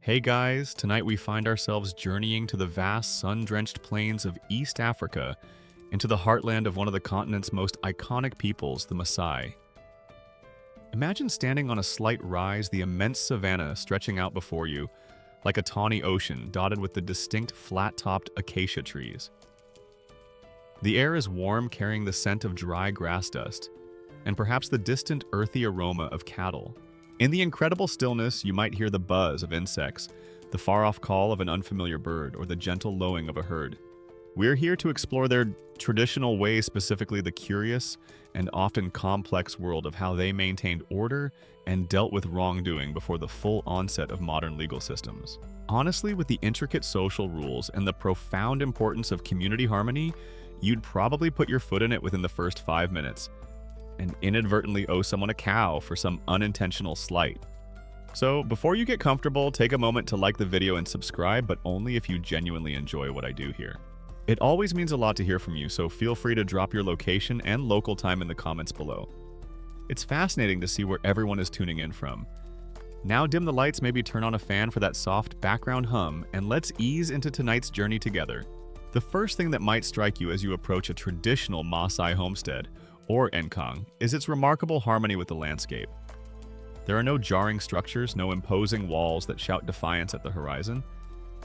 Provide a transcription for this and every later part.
Hey guys, tonight we find ourselves journeying to the vast sun-drenched plains of East Africa, into the heartland of one of the continent's most iconic peoples, the Maasai. Imagine standing on a slight rise, the immense savanna stretching out before you, like a tawny ocean dotted with the distinct flat-topped acacia trees. The air is warm, carrying the scent of dry grass dust, and perhaps the distant earthy aroma of cattle. In the incredible stillness, you might hear the buzz of insects, the far-off call of an unfamiliar bird, or the gentle lowing of a herd. We're here to explore their traditional ways, specifically the curious and often complex world of how they maintained order and dealt with wrongdoing before the full onset of modern legal systems. Honestly, with the intricate social rules and the profound importance of community harmony, you'd probably put your foot in it within the first 5 minutes and inadvertently owe someone a cow for some unintentional slight. So before you get comfortable, take a moment to like the video and subscribe, but only if you genuinely enjoy what I do here. It always means a lot to hear from you, so feel free to drop your location and local time in the comments below. It's fascinating to see where everyone is tuning in from. Now dim the lights, maybe turn on a fan for that soft background hum, and let's ease into tonight's journey together. The first thing that might strike you as you approach a traditional Maasai homestead, or Nkang, is its remarkable harmony with the landscape. There are no jarring structures, no imposing walls that shout defiance at the horizon.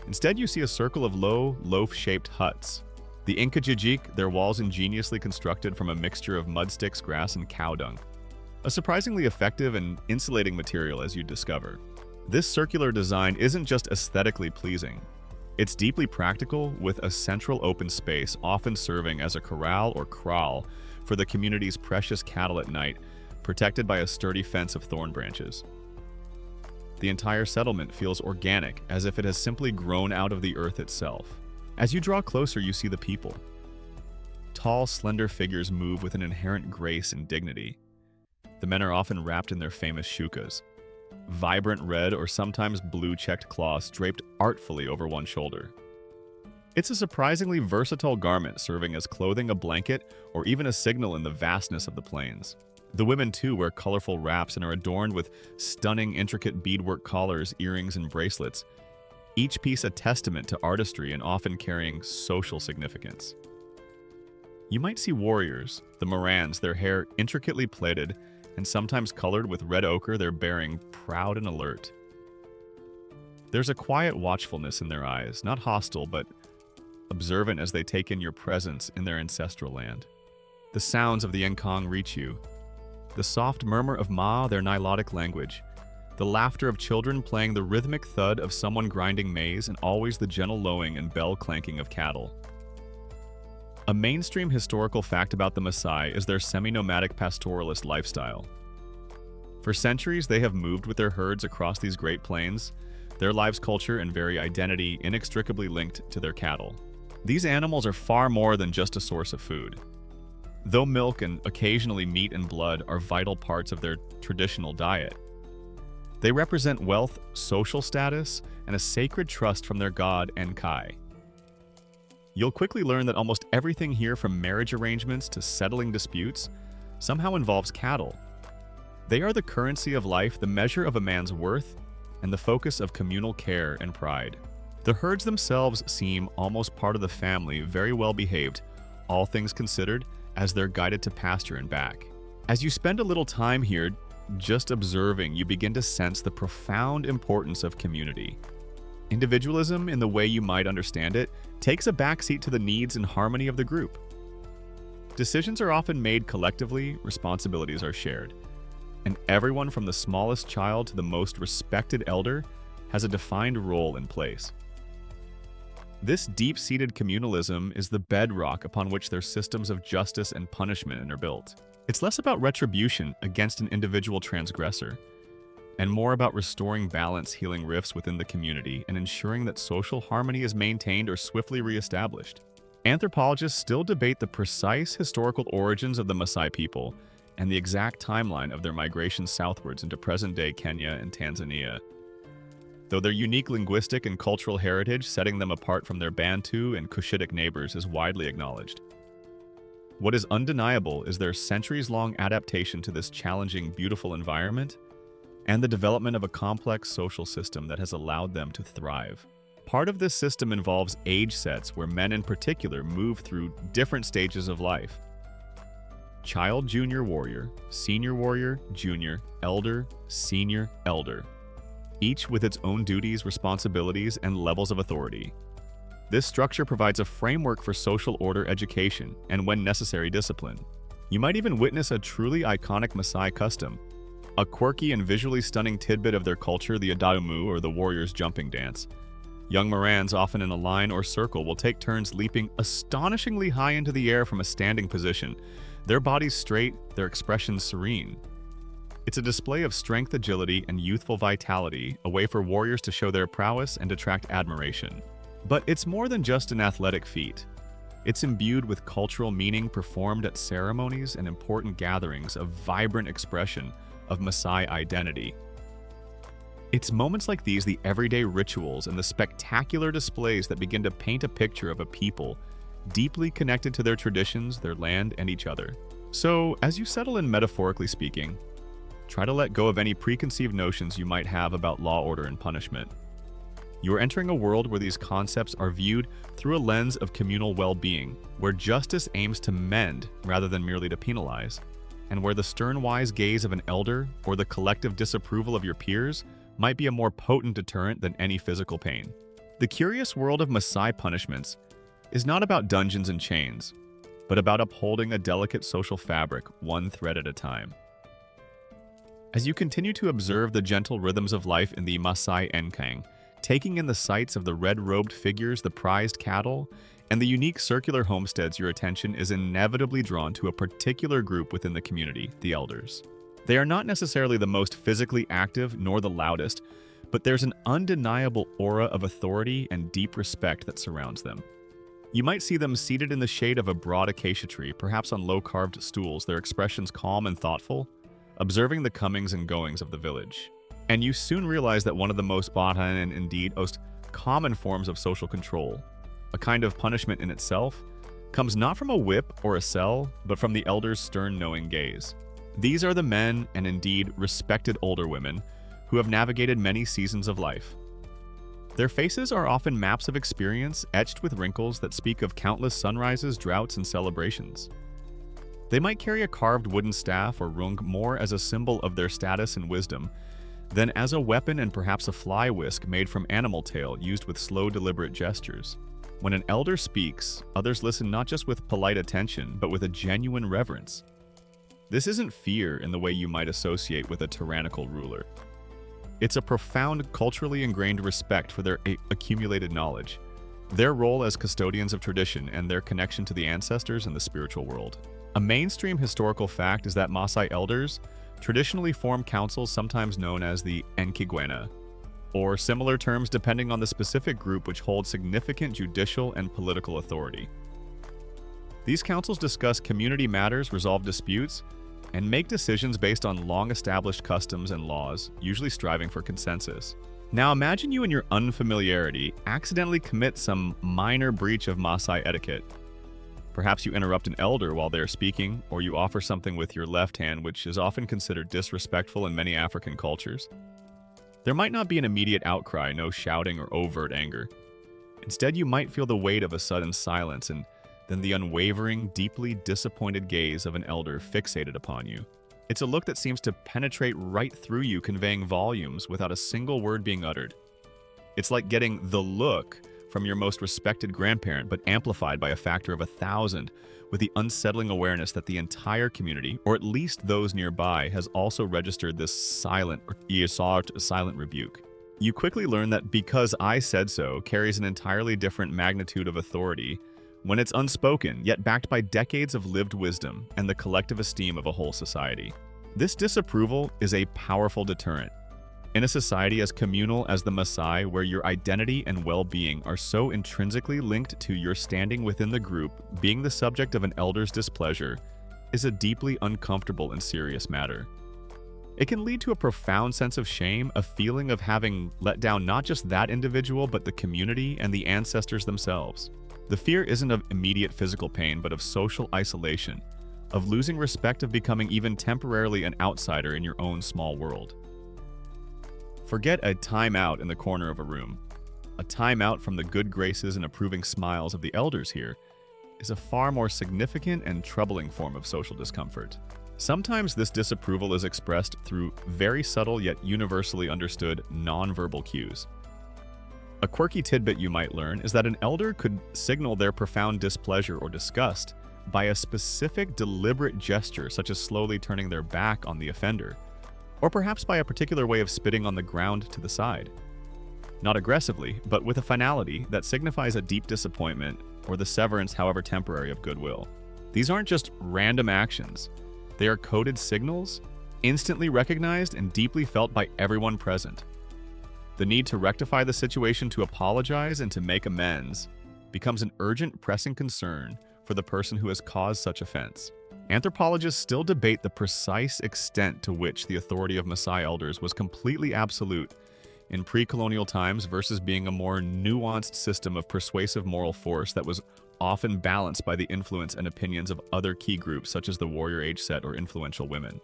Instead, you see a circle of low, loaf-shaped huts. The Nkajijik, their walls ingeniously constructed from a mixture of mud sticks, grass, and cow dung. A surprisingly effective and insulating material, as you discover. This circular design isn't just aesthetically pleasing. It's deeply practical, with a central open space often serving as a corral or kraal for the community's precious cattle at night, protected by a sturdy fence of thorn branches. The entire settlement feels organic, as if it has simply grown out of the earth itself. As you draw closer, you see the people. Tall, slender figures move with an inherent grace and dignity. The men are often wrapped in their famous shukas, vibrant red or sometimes blue-checked cloths draped artfully over one shoulder. It's a surprisingly versatile garment, serving as clothing, a blanket, or even a signal in the vastness of the plains. The women, too, wear colorful wraps and are adorned with stunning, intricate beadwork collars, earrings, and bracelets, each piece a testament to artistry and often carrying social significance. You might see warriors, the Morans, their hair intricately plaited and sometimes colored with red ochre, their bearing proud and alert. There's a quiet watchfulness in their eyes, not hostile, but observant as they take in your presence in their ancestral land. The sounds of the Nkang reach you. The soft murmur of Ma, their Nilotic language. The laughter of children playing the rhythmic thud of someone grinding maize, and always the gentle lowing and bell clanking of cattle. A mainstream historical fact about the Maasai is their semi-nomadic pastoralist lifestyle. For centuries, they have moved with their herds across these great plains, their lives' culture and very identity inextricably linked to their cattle. These animals are far more than just a source of food. Though milk and occasionally meat and blood are vital parts of their traditional diet, they represent wealth, social status, and a sacred trust from their god Enkai. You'll quickly learn that almost everything here, from marriage arrangements to settling disputes, somehow involves cattle. They are the currency of life, the measure of a man's worth, and the focus of communal care and pride. The herds themselves seem almost part of the family, very well behaved, all things considered, as they're guided to pasture and back. As you spend a little time here, just observing, you begin to sense the profound importance of community. Individualism, in the way you might understand it, takes a backseat to the needs and harmony of the group. Decisions are often made collectively, responsibilities are shared, and everyone from the smallest child to the most respected elder has a defined role in place. This deep-seated communalism is the bedrock upon which their systems of justice and punishment are built. It's less about retribution against an individual transgressor, and more about restoring balance, healing rifts within the community, and ensuring that social harmony is maintained or swiftly reestablished. Anthropologists still debate the precise historical origins of the Maasai people and the exact timeline of their migration southwards into present-day Kenya and Tanzania, though their unique linguistic and cultural heritage, setting them apart from their Bantu and Cushitic neighbors, is widely acknowledged. What is undeniable is their centuries-long adaptation to this challenging, beautiful environment and the development of a complex social system that has allowed them to thrive. Part of this system involves age sets where men in particular move through different stages of life. Child, junior, warrior, junior, elder, senior, elder, each with its own duties, responsibilities, and levels of authority. This structure provides a framework for social order education and, when necessary, discipline. You might even witness a truly iconic Maasai custom, a quirky and visually stunning tidbit of their culture, the Adamu, or the warrior's jumping dance. Young Morans, often in a line or circle, will take turns leaping astonishingly high into the air from a standing position, their bodies straight, their expressions serene. It's a display of strength, agility, and youthful vitality, a way for warriors to show their prowess and attract admiration. But it's more than just an athletic feat. It's imbued with cultural meaning, performed at ceremonies and important gatherings, a vibrant expression of Maasai identity. It's moments like these, the everyday rituals and the spectacular displays, that begin to paint a picture of a people deeply connected to their traditions, their land, and each other. So, as you settle in, metaphorically speaking, try to let go of any preconceived notions you might have about law, order, and punishment. You are entering a world where these concepts are viewed through a lens of communal well-being, where justice aims to mend rather than merely to penalize, and where the stern-wise gaze of an elder or the collective disapproval of your peers might be a more potent deterrent than any physical pain. The curious world of Maasai punishments is not about dungeons and chains, but about upholding a delicate social fabric, one thread at a time. As you continue to observe the gentle rhythms of life in the Maasai Enkang, taking in the sights of the red-robed figures, the prized cattle, and the unique circular homesteads, your attention is inevitably drawn to a particular group within the community, the elders. They are not necessarily the most physically active nor the loudest, but there's an undeniable aura of authority and deep respect that surrounds them. You might see them seated in the shade of a broad acacia tree, perhaps on low-carved stools, their expressions calm and thoughtful, observing the comings and goings of the village. And you soon realize that one of the most Batan and indeed most common forms of social control, a kind of punishment in itself, comes not from a whip or a cell, but from the elder's stern, knowing gaze. These are the men, and indeed respected older women, who have navigated many seasons of life. Their faces are often maps of experience, etched with wrinkles that speak of countless sunrises, droughts, and celebrations. They might carry a carved wooden staff or rung more as a symbol of their status and wisdom than as a weapon, and perhaps a fly whisk made from animal tail used with slow, deliberate gestures. When an elder speaks, others listen not just with polite attention, but with a genuine reverence. This isn't fear in the way you might associate with a tyrannical ruler. It's a profound, culturally ingrained respect for their accumulated knowledge, their role as custodians of tradition, and their connection to the ancestors and the spiritual world. A mainstream historical fact is that Maasai elders traditionally form councils sometimes known as the Nkigwena, or similar terms depending on the specific group, which holds significant judicial and political authority. These councils discuss community matters, resolve disputes, and make decisions based on long-established customs and laws, usually striving for consensus. Now imagine you in your unfamiliarity accidentally commit some minor breach of Maasai etiquette. Perhaps you interrupt an elder while they're speaking, or you offer something with your left hand, which is often considered disrespectful in many African cultures. There might not be an immediate outcry, no shouting or overt anger. Instead, you might feel the weight of a sudden silence, and then the unwavering, deeply disappointed gaze of an elder fixated upon you. It's a look that seems to penetrate right through you, conveying volumes without a single word being uttered. It's like getting the look from your most respected grandparent, but amplified by a factor of 1,000, with the unsettling awareness that the entire community, or at least those nearby, has also registered this silent rebuke. You quickly learn that "because I said so" carries an entirely different magnitude of authority when it's unspoken, yet backed by decades of lived wisdom and the collective esteem of a whole society. This disapproval is a powerful deterrent. In a society as communal as the Maasai, where your identity and well-being are so intrinsically linked to your standing within the group, being the subject of an elder's displeasure is a deeply uncomfortable and serious matter. It can lead to a profound sense of shame, a feeling of having let down not just that individual, but the community and the ancestors themselves. The fear isn't of immediate physical pain, but of social isolation, of losing respect, of becoming even temporarily an outsider in your own small world. Forget a timeout in the corner of a room. A timeout from the good graces and approving smiles of the elders here is a far more significant and troubling form of social discomfort. Sometimes this disapproval is expressed through very subtle yet universally understood nonverbal cues. A quirky tidbit you might learn is that an elder could signal their profound displeasure or disgust by a specific deliberate gesture, such as slowly turning their back on the offender, or perhaps by a particular way of spitting on the ground to the side. Not aggressively, but with a finality that signifies a deep disappointment or the severance, however temporary, of goodwill. These aren't just random actions. They are coded signals, instantly recognized and deeply felt by everyone present. The need to rectify the situation, to apologize, and to make amends becomes an urgent, pressing concern for the person who has caused such offense. Anthropologists still debate the precise extent to which the authority of Maasai elders was completely absolute in pre-colonial times versus being a more nuanced system of persuasive moral force that was often balanced by the influence and opinions of other key groups such as the warrior age set or influential women.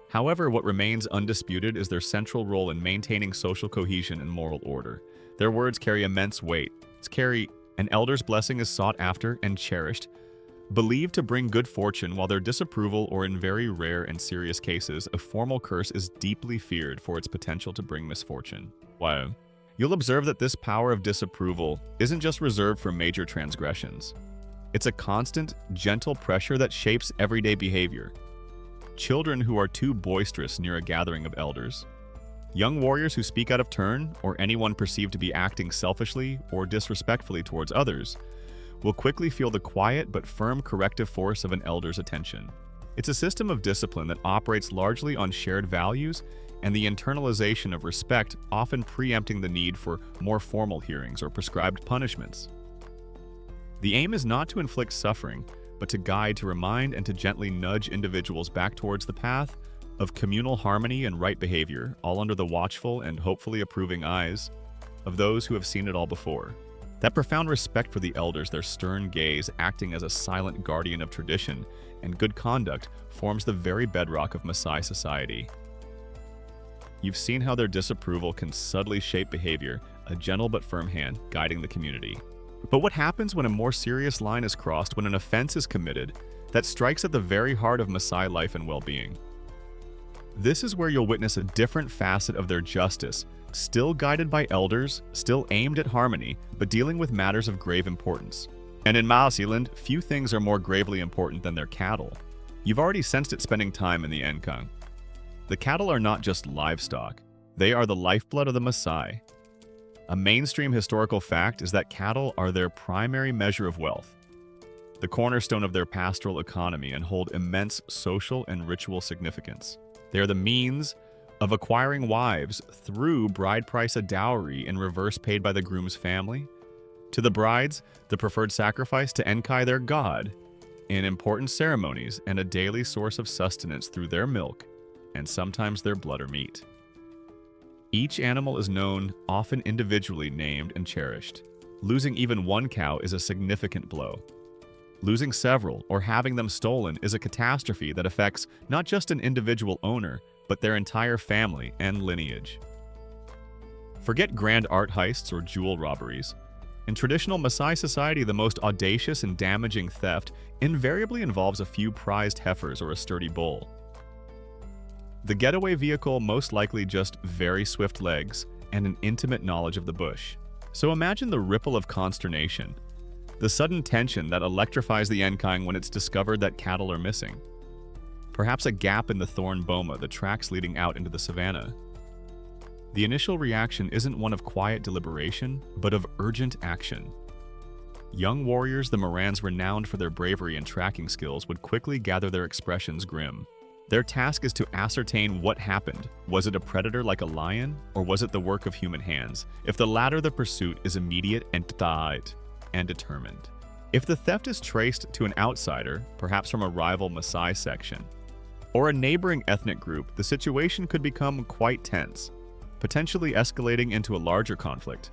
However, what remains undisputed is their central role in maintaining social cohesion and moral order. Their words carry immense weight. An elder's blessing is sought after and cherished, believed to bring good fortune, while their disapproval, or in very rare and serious cases, a formal curse, is deeply feared for its potential to bring misfortune. Wow. You'll observe that this power of disapproval isn't just reserved for major transgressions. It's a constant, gentle pressure that shapes everyday behavior. Children who are too boisterous near a gathering of elders, young warriors who speak out of turn, or anyone perceived to be acting selfishly or disrespectfully towards others, will quickly feel the quiet but firm corrective force of an elder's attention. It's a system of discipline that operates largely on shared values and the internalization of respect, often preempting the need for more formal hearings or prescribed punishments. The aim is not to inflict suffering, but to guide, to remind, and to gently nudge individuals back towards the path of communal harmony and right behavior, all under the watchful and hopefully approving eyes of those who have seen it all before. That profound respect for the elders, their stern gaze acting as a silent guardian of tradition and good conduct, forms the very bedrock of Maasai society. You've seen how their disapproval can subtly shape behavior, a gentle but firm hand guiding the community. But what happens when a more serious line is crossed, when an offense is committed that strikes at the very heart of Maasai life and well-being? This is where you'll witness a different facet of their justice, still guided by elders, still aimed at harmony, but dealing with matters of grave importance. And in Maasai, few things are more gravely important than their cattle. You've already sensed it spending time in the Enkang. The cattle are not just livestock, they are the lifeblood of the Maasai. A mainstream historical fact is that cattle are their primary measure of wealth, the cornerstone of their pastoral economy, and hold immense social and ritual significance. They are the means of acquiring wives through bride price, a dowry in reverse paid by the groom's family, to the brides, the preferred sacrifice to Enkai, their god, in important ceremonies, and a daily source of sustenance through their milk and sometimes their blood or meat. Each animal is known, often individually named and cherished. Losing even one cow is a significant blow. Losing several or having them stolen is a catastrophe that affects not just an individual owner, but their entire family and lineage. Forget grand art heists or jewel robberies. In traditional Maasai society, the most audacious and damaging theft invariably involves a few prized heifers or a sturdy bull. The getaway vehicle most likely just very swift legs and an intimate knowledge of the bush. So imagine the ripple of consternation, the sudden tension that electrifies the Enkang when it's discovered that cattle are missing. Perhaps a gap in the thorn boma, the tracks leading out into the savannah. The initial reaction isn't one of quiet deliberation, but of urgent action. Young warriors, the Morans renowned for their bravery and tracking skills, would quickly gather their expressions grim. Their task is to ascertain what happened. Was it a predator like a lion, or was it the work of human hands? If the latter, the pursuit is immediate and determined. If the theft is traced to an outsider, perhaps from a rival Maasai section, or a neighboring ethnic group, the situation could become quite tense, potentially escalating into a larger conflict,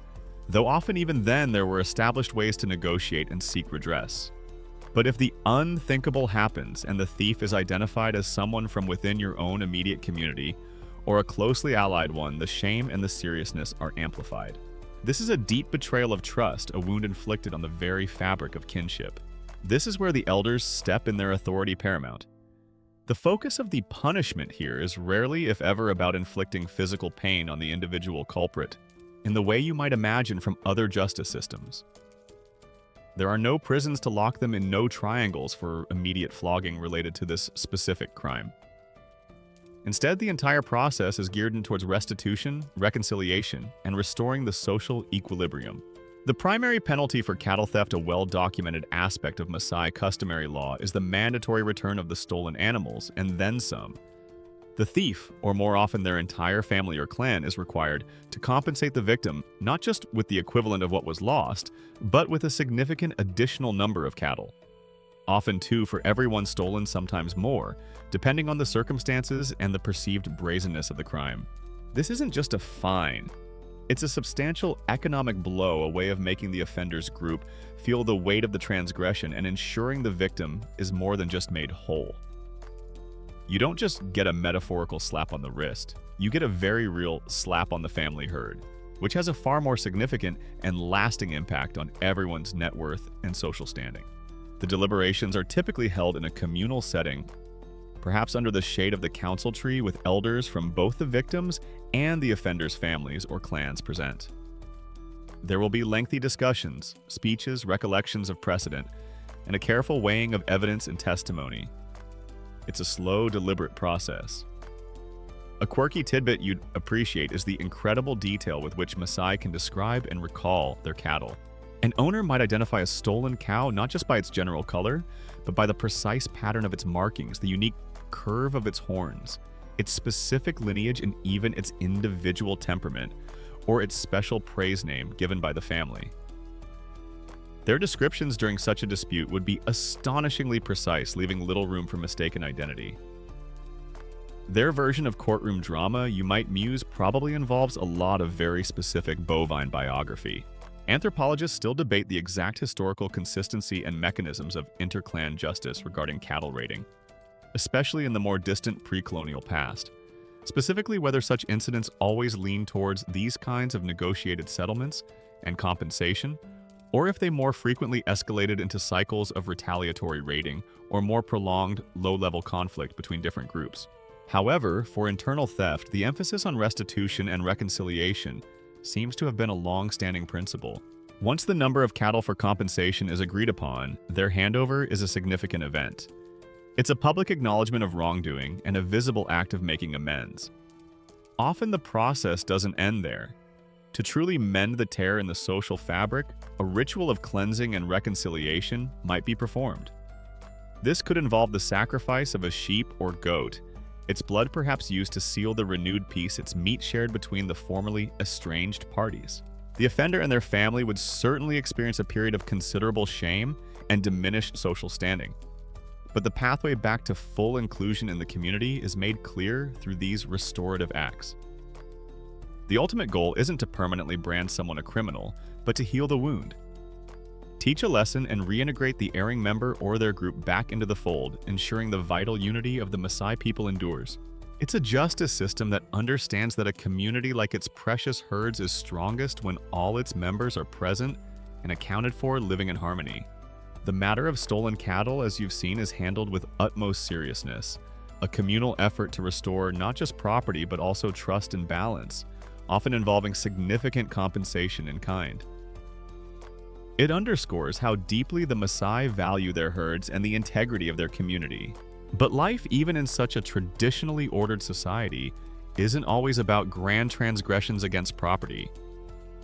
though often even then there were established ways to negotiate and seek redress. But if the unthinkable happens and the thief is identified as someone from within your own immediate community, or a closely allied one, the shame and the seriousness are amplified. This is a deep betrayal of trust, a wound inflicted on the very fabric of kinship. This is where the elders step in their authority paramount. The focus of the punishment here is rarely, if ever, about inflicting physical pain on the individual culprit, in the way you might imagine from other justice systems. There are no prisons to lock them in, no triangles for immediate flogging related to this specific crime. Instead, the entire process is geared towards restitution, reconciliation, and restoring the social equilibrium. The primary penalty for cattle theft, a well-documented aspect of Maasai customary law, is the mandatory return of the stolen animals, and then some. The thief, or more often their entire family or clan, is required to compensate the victim not just with the equivalent of what was lost, but with a significant additional number of cattle. Often two for every one stolen, sometimes more, depending on the circumstances and the perceived brazenness of the crime. This isn't just a fine. It's a substantial economic blow, a way of making the offender's group feel the weight of the transgression and ensuring the victim is more than just made whole. You don't just get a metaphorical slap on the wrist, you get a very real slap on the family herd, which has a far more significant and lasting impact on everyone's net worth and social standing. The deliberations are typically held in a communal setting, perhaps under the shade of the council tree, with elders from both the victims and the offenders' families or clans present. There will be lengthy discussions, speeches, recollections of precedent, and a careful weighing of evidence and testimony. It's a slow, deliberate process. A quirky tidbit you'd appreciate is the incredible detail with which Maasai can describe and recall their cattle. An owner might identify a stolen cow not just by its general color, but by the precise pattern of its markings, the unique curve of its horns, its specific lineage, and even its individual temperament, or its special praise name given by the family. Their descriptions during such a dispute would be astonishingly precise, leaving little room for mistaken identity. Their version of courtroom drama, you might muse, probably involves a lot of very specific bovine biography. Anthropologists still debate the exact historical consistency and mechanisms of interclan justice regarding cattle raiding, especially in the more distant pre-colonial past. Specifically, whether such incidents always lean towards these kinds of negotiated settlements and compensation, or if they more frequently escalated into cycles of retaliatory raiding or more prolonged, low-level conflict between different groups. However, for internal theft, the emphasis on restitution and reconciliation seems to have been a long-standing principle. Once the number of cattle for compensation is agreed upon, their handover is a significant event. It's a public acknowledgement of wrongdoing and a visible act of making amends. Often the process doesn't end there. To truly mend the tear in the social fabric, a ritual of cleansing and reconciliation might be performed. This could involve the sacrifice of a sheep or goat, its blood perhaps used to seal the renewed peace, its meat shared between the formerly estranged parties. The offender and their family would certainly experience a period of considerable shame and diminished social standing. But the pathway back to full inclusion in the community is made clear through these restorative acts. The ultimate goal isn't to permanently brand someone a criminal, but to heal the wound. Teach a lesson and reintegrate the erring member or their group back into the fold, ensuring the vital unity of the Maasai people endures. It's a justice system that understands that a community like its precious herds is strongest when all its members are present and accounted for, living in harmony. The matter of stolen cattle, as you've seen, is handled with utmost seriousness, a communal effort to restore not just property but also trust and balance, often involving significant compensation in kind. It underscores how deeply the Maasai value their herds and the integrity of their community. But life, even in such a traditionally ordered society, isn't always about grand transgressions against property.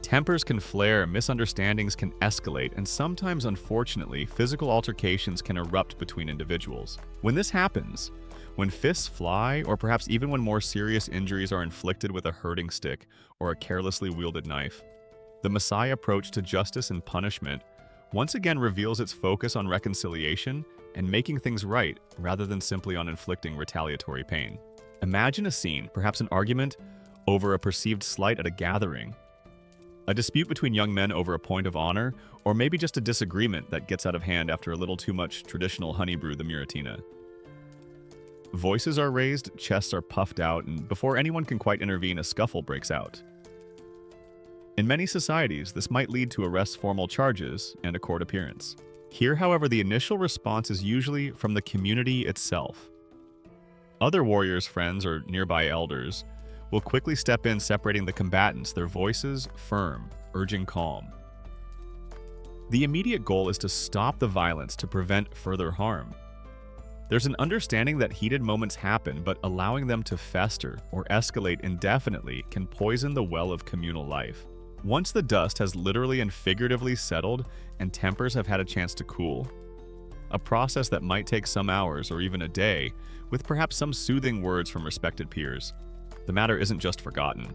Tempers can flare, misunderstandings can escalate, and sometimes, unfortunately, physical altercations can erupt between individuals. When this happens, when fists fly, or perhaps even when more serious injuries are inflicted with a herding stick or a carelessly wielded knife, the Maasai approach to justice and punishment once again reveals its focus on reconciliation and making things right rather than simply on inflicting retaliatory pain. Imagine a scene, perhaps an argument over a perceived slight at a gathering, a dispute between young men over a point of honor, or maybe just a disagreement that gets out of hand after a little too much traditional honey brew, the Muratina. Voices are raised, chests are puffed out, and before anyone can quite intervene, a scuffle breaks out. In many societies, this might lead to arrests, formal charges, and a court appearance. Here, however, the initial response is usually from the community itself. Other warriors' friends or nearby elders will quickly step in, separating the combatants, their voices firm, urging calm. The immediate goal is to stop the violence to prevent further harm. There's an understanding that heated moments happen, but allowing them to fester or escalate indefinitely can poison the well of communal life. Once the dust has literally and figuratively settled and tempers have had a chance to cool, a process that might take some hours or even a day, with perhaps some soothing words from respected peers, the matter isn't just forgotten.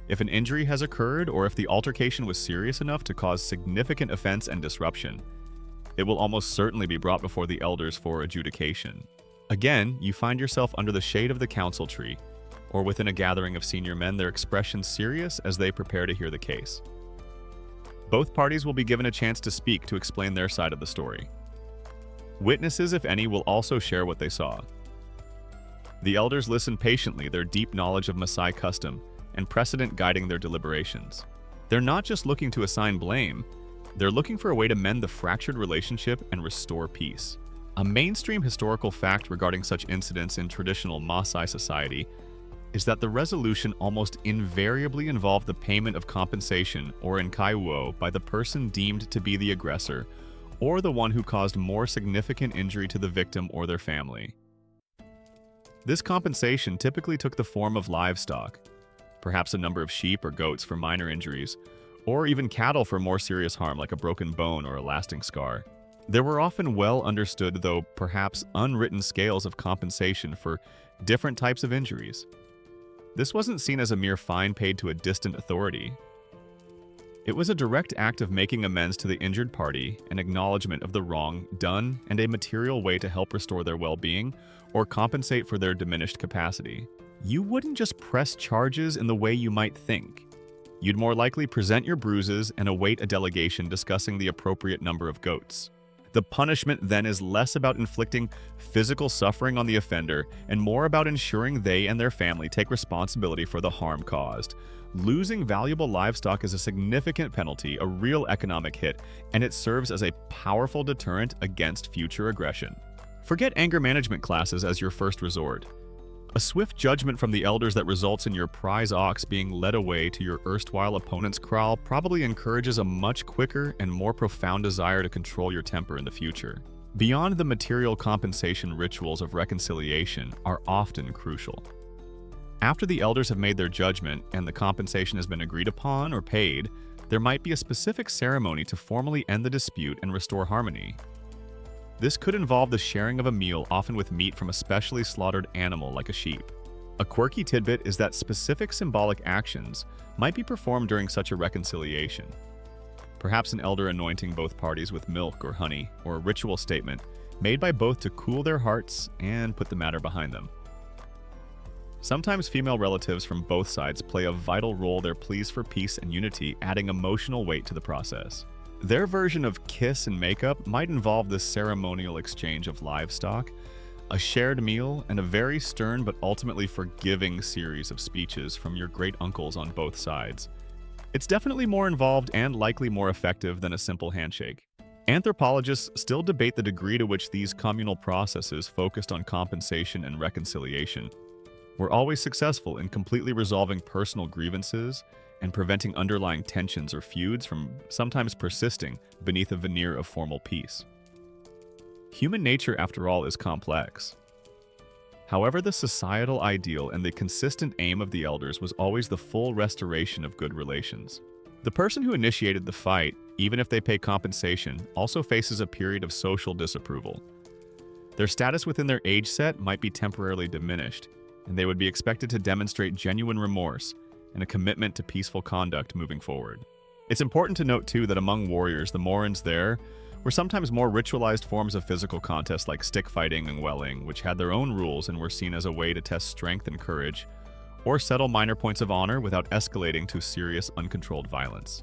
If an injury has occurred or if the altercation was serious enough to cause significant offense and disruption, it will almost certainly be brought before the elders for adjudication. Again, you find yourself under the shade of the council tree, or within a gathering of senior men, their expressions serious as they prepare to hear the case. Both parties will be given a chance to speak to explain their side of the story. Witnesses, if any, will also share what they saw. The elders listen patiently, their deep knowledge of Maasai custom and precedent guiding their deliberations. They're not just looking to assign blame, they're looking for a way to mend the fractured relationship and restore peace. A mainstream historical fact regarding such incidents in traditional Maasai society is that the resolution almost invariably involved the payment of compensation or nkaiwo by the person deemed to be the aggressor or the one who caused more significant injury to the victim or their family. This compensation typically took the form of livestock, perhaps a number of sheep or goats for minor injuries, or even cattle for more serious harm like a broken bone or a lasting scar. There were often well understood, though perhaps unwritten scales of compensation for different types of injuries. This wasn't seen as a mere fine paid to a distant authority. It was a direct act of making amends to the injured party, an acknowledgement of the wrong done, and a material way to help restore their well-being or compensate for their diminished capacity. You wouldn't just press charges in the way you might think. You'd more likely present your bruises and await a delegation discussing the appropriate number of goats. The punishment then is less about inflicting physical suffering on the offender and more about ensuring they and their family take responsibility for the harm caused. Losing valuable livestock is a significant penalty, a real economic hit, and it serves as a powerful deterrent against future aggression. Forget anger management classes as your first resort. A swift judgment from the elders that results in your prize ox being led away to your erstwhile opponent's kraal probably encourages a much quicker and more profound desire to control your temper in the future. Beyond the material compensation, rituals of reconciliation are often crucial. After the elders have made their judgment and the compensation has been agreed upon or paid, there might be a specific ceremony to formally end the dispute and restore harmony. This could involve the sharing of a meal, often with meat from a specially slaughtered animal like a sheep. A quirky tidbit is that specific symbolic actions might be performed during such a reconciliation. Perhaps an elder anointing both parties with milk or honey, or a ritual statement made by both to cool their hearts and put the matter behind them. Sometimes female relatives from both sides play a vital role, their pleas for peace and unity, adding emotional weight to the process. Their version of kiss and makeup might involve this ceremonial exchange of livestock, a shared meal, and a very stern but ultimately forgiving series of speeches from your great uncles on both sides. It's definitely more involved and likely more effective than a simple handshake. Anthropologists still debate the degree to which these communal processes focused on compensation and reconciliation were always successful in completely resolving personal grievances and preventing underlying tensions or feuds from sometimes persisting beneath a veneer of formal peace. Human nature, after all, is complex. However, the societal ideal and the consistent aim of the elders was always the full restoration of good relations. The person who initiated the fight, even if they pay compensation, also faces a period of social disapproval. Their status within their age set might be temporarily diminished, and they would be expected to demonstrate genuine remorse and a commitment to peaceful conduct moving forward. It's important to note, too, that among warriors, the Morans there were sometimes more ritualized forms of physical contest like stick fighting and welling, which had their own rules and were seen as a way to test strength and courage, or settle minor points of honor without escalating to serious, uncontrolled violence.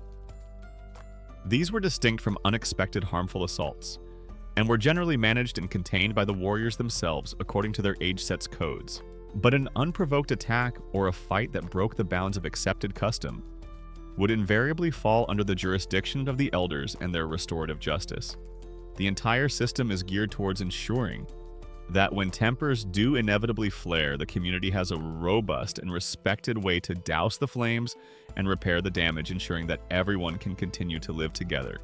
These were distinct from unexpected harmful assaults, and were generally managed and contained by the warriors themselves according to their age set's codes. But an unprovoked attack or a fight that broke the bounds of accepted custom would invariably fall under the jurisdiction of the elders and their restorative justice. The entire system is geared towards ensuring that when tempers do inevitably flare, the community has a robust and respected way to douse the flames and repair the damage, ensuring that everyone can continue to live together.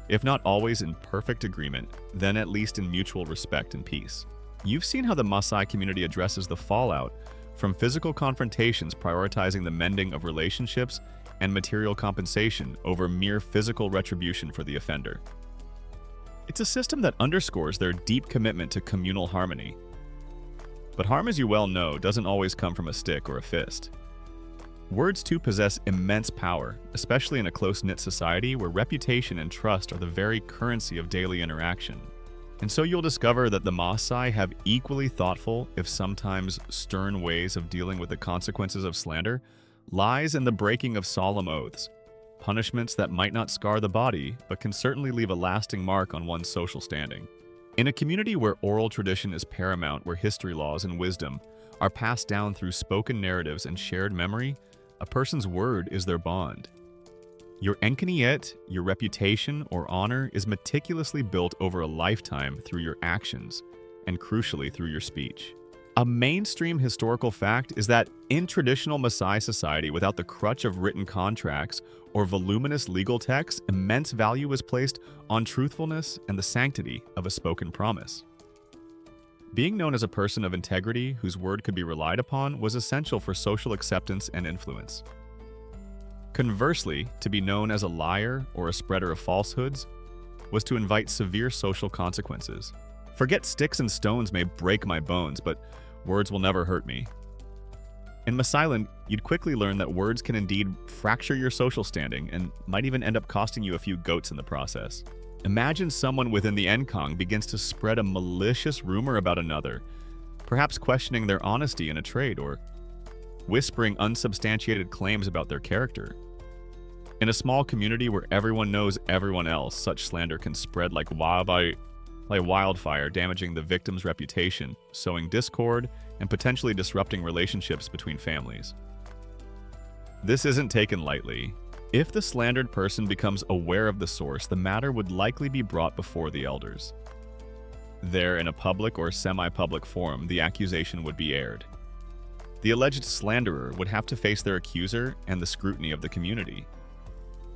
If not always in perfect agreement, then at least in mutual respect and peace. You've seen how the Maasai community addresses the fallout from physical confrontations, prioritizing the mending of relationships and material compensation over mere physical retribution for the offender. It's a system that underscores their deep commitment to communal harmony. But harm, as you well know, doesn't always come from a stick or a fist. Words too possess immense power, especially in a close-knit society where reputation and trust are the very currency of daily interaction. And so you'll discover that the Maasai have equally thoughtful, if sometimes stern, ways of dealing with the consequences of slander, lies in the breaking of solemn oaths, punishments that might not scar the body, but can certainly leave a lasting mark on one's social standing. In a community where oral tradition is paramount, where history laws and wisdom are passed down through spoken narratives and shared memory, a person's word is their bond. Your enkiniet, your reputation or honor, is meticulously built over a lifetime through your actions, and crucially through your speech. A mainstream historical fact is that in traditional Maasai society, without the crutch of written contracts or voluminous legal texts, immense value was placed on truthfulness and the sanctity of a spoken promise. Being known as a person of integrity whose word could be relied upon was essential for social acceptance and influence. Conversely, to be known as a liar or a spreader of falsehoods was to invite severe social consequences. Forget sticks and stones may break my bones, but words will never hurt me. In Maasailand, you'd quickly learn that words can indeed fracture your social standing and might even end up costing you a few goats in the process. Imagine someone within the Nkong begins to spread a malicious rumor about another, perhaps questioning their honesty in a trade or whispering unsubstantiated claims about their character. In a small community where everyone knows everyone else, such slander can spread like wildfire, damaging the victim's reputation, sowing discord, and potentially disrupting relationships between families. This isn't taken lightly. If the slandered person becomes aware of the source, the matter would likely be brought before the elders. There, in a public or semi-public forum, the accusation would be aired. The alleged slanderer would have to face their accuser and the scrutiny of the community.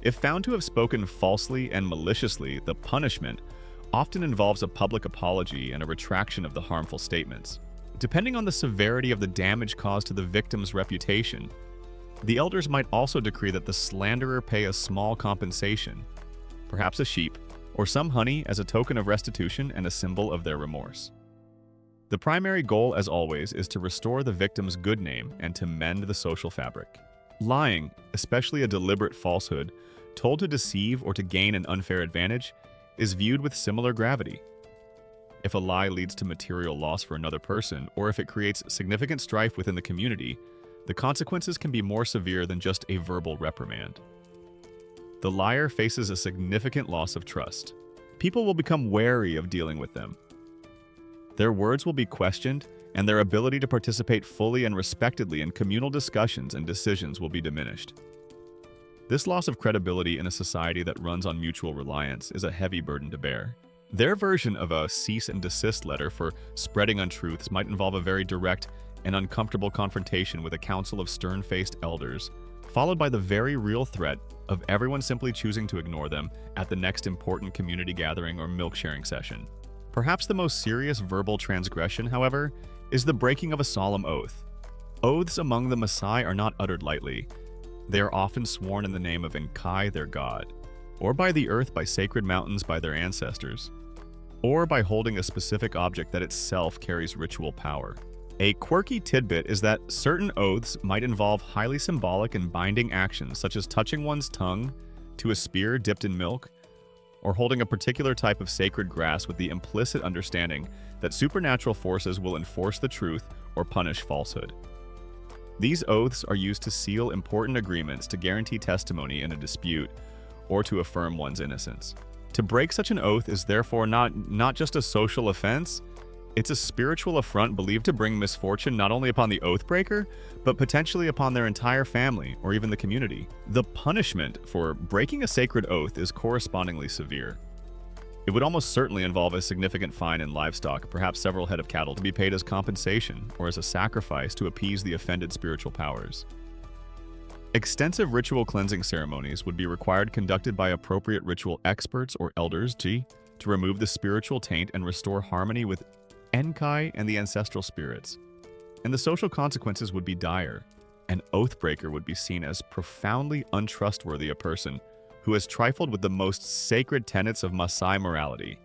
If found to have spoken falsely and maliciously, the punishment often involves a public apology and a retraction of the harmful statements. Depending on the severity of the damage caused to the victim's reputation, the elders might also decree that the slanderer pay a small compensation, perhaps a sheep, or some honey as a token of restitution and a symbol of their remorse. The primary goal, as always, is to restore the victim's good name and to mend the social fabric. Lying, especially a deliberate falsehood, told to deceive or to gain an unfair advantage, is viewed with similar gravity. If a lie leads to material loss for another person, or if it creates significant strife within the community, the consequences can be more severe than just a verbal reprimand. The liar faces a significant loss of trust. People will become wary of dealing with them. Their words will be questioned, and their ability to participate fully and respectedly in communal discussions and decisions will be diminished. This loss of credibility in a society that runs on mutual reliance is a heavy burden to bear. Their version of a cease and desist letter for spreading untruths might involve a very direct and uncomfortable confrontation with a council of stern-faced elders, followed by the very real threat of everyone simply choosing to ignore them at the next important community gathering or milk-sharing session. Perhaps the most serious verbal transgression, however, is the breaking of a solemn oath. Oaths among the Maasai are not uttered lightly. They are often sworn in the name of Nkai, their god, or by the earth by sacred mountains by their ancestors, or by holding a specific object that itself carries ritual power. A quirky tidbit is that certain oaths might involve highly symbolic and binding actions, such as touching one's tongue to a spear dipped in milk, or holding a particular type of sacred grass with the implicit understanding that supernatural forces will enforce the truth or punish falsehood. These oaths are used to seal important agreements, to guarantee testimony in a dispute, or to affirm one's innocence. To break such an oath is therefore not just a social offense, it's a spiritual affront believed to bring misfortune not only upon the oath breaker, but potentially upon their entire family or even the community. The punishment for breaking a sacred oath is correspondingly severe. It would almost certainly involve a significant fine in livestock, perhaps several head of cattle, to be paid as compensation or as a sacrifice to appease the offended spiritual powers. Extensive ritual cleansing ceremonies would be required, conducted by appropriate ritual experts or elders to remove the spiritual taint and restore harmony with Enkai and the ancestral spirits. And the social consequences would be dire. An oathbreaker would be seen as profoundly untrustworthy a person who has trifled with the most sacred tenets of Maasai morality.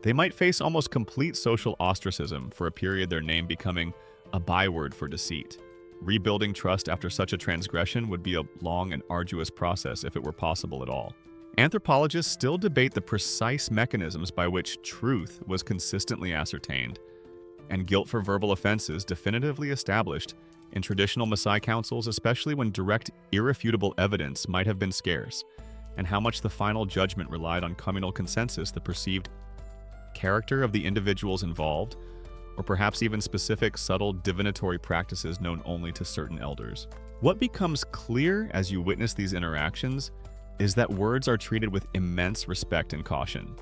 They might face almost complete social ostracism for a period, their name becoming a byword for deceit. Rebuilding trust after such a transgression would be a long and arduous process if it were possible at all. Anthropologists still debate the precise mechanisms by which truth was consistently ascertained, and guilt for verbal offenses definitively established in traditional Maasai councils, especially when direct, irrefutable evidence might have been scarce, and how much the final judgment relied on communal consensus, the perceived character of the individuals involved, or perhaps even specific, subtle divinatory practices known only to certain elders. What becomes clear as you witness these interactions is that words are treated with immense respect and caution.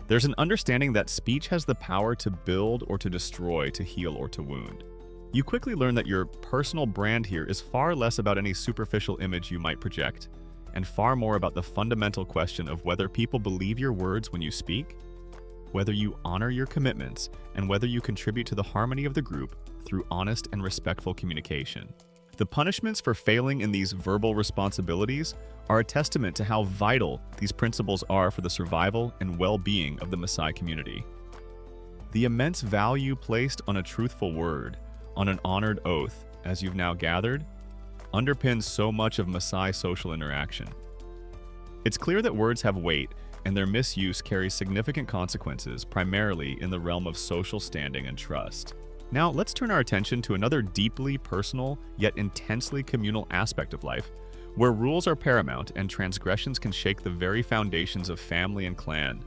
There's an understanding that speech has the power to build or to destroy, to heal or to wound. You quickly learn that your personal brand here is far less about any superficial image you might project, and far more about the fundamental question of whether people believe your words when you speak, whether you honor your commitments, and whether you contribute to the harmony of the group through honest and respectful communication. The punishments for failing in these verbal responsibilities are a testament to how vital these principles are for the survival and well-being of the Maasai community. The immense value placed on a truthful word, on an honored oath, as you've now gathered, underpins so much of Maasai social interaction. It's clear that words have weight, and their misuse carries significant consequences, primarily in the realm of social standing and trust. Now, let's turn our attention to another deeply personal, yet intensely communal aspect of life, where rules are paramount and transgressions can shake the very foundations of family and clan.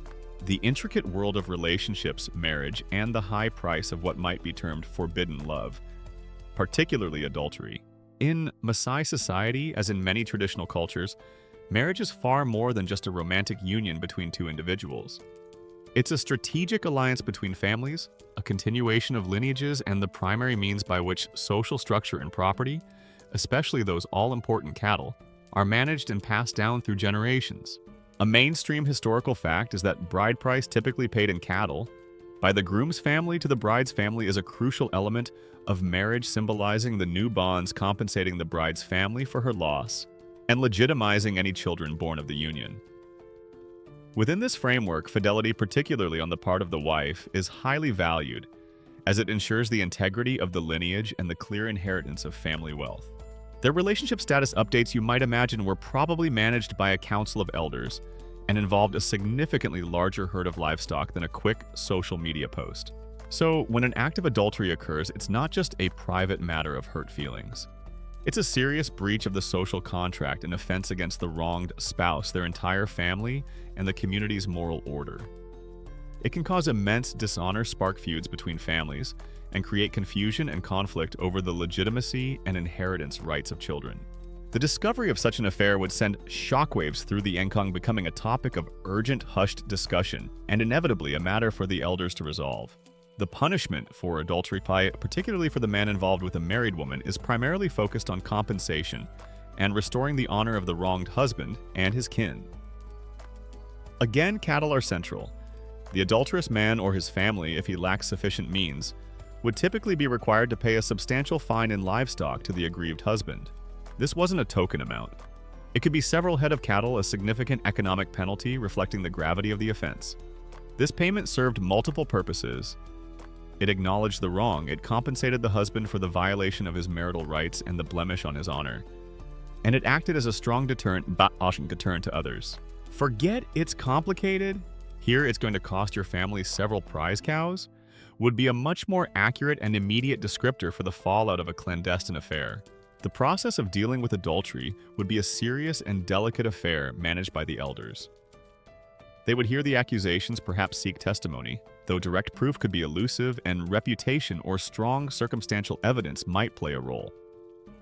The intricate world of relationships, marriage, and the high price of what might be termed forbidden love, particularly adultery. In Maasai society, as in many traditional cultures, marriage is far more than just a romantic union between two individuals. It's a strategic alliance between families, a continuation of lineages, and the primary means by which social structure and property, especially those all-important cattle, are managed and passed down through generations. A mainstream historical fact is that bride price typically paid in cattle by the groom's family to the bride's family is a crucial element of marriage, symbolizing the new bonds compensating the bride's family for her loss and legitimizing any children born of the union. Within this framework, fidelity, particularly on the part of the wife, is highly valued, as it ensures the integrity of the lineage and the clear inheritance of family wealth. Their relationship status updates, you might imagine, were probably managed by a council of elders and involved a significantly larger herd of livestock than a quick social media post. So, when an act of adultery occurs, it's not just a private matter of hurt feelings. It's a serious breach of the social contract, an offense against the wronged spouse, their entire family, and the community's moral order. It can cause immense dishonor, spark feuds between families, and create confusion and conflict over the legitimacy and inheritance rights of children. The discovery of such an affair would send shockwaves through the Enkong, becoming a topic of urgent, hushed discussion, and inevitably a matter for the elders to resolve. The punishment for adultery, particularly for the man involved with a married woman, is primarily focused on compensation and restoring the honor of the wronged husband and his kin. Again, cattle are central. The adulterous man or his family, if he lacks sufficient means, would typically be required to pay a substantial fine in livestock to the aggrieved husband. This wasn't a token amount. It could be several head of cattle, a significant economic penalty reflecting the gravity of the offense. This payment served multiple purposes. It acknowledged the wrong, it compensated the husband for the violation of his marital rights and the blemish on his honor, and it acted as a strong deterrent to others. Forget it's complicated, here it's going to cost your family several prize cows, would be a much more accurate and immediate descriptor for the fallout of a clandestine affair. The process of dealing with adultery would be a serious and delicate affair managed by the elders. They would hear the accusations, perhaps seek testimony, though direct proof could be elusive and reputation or strong circumstantial evidence might play a role.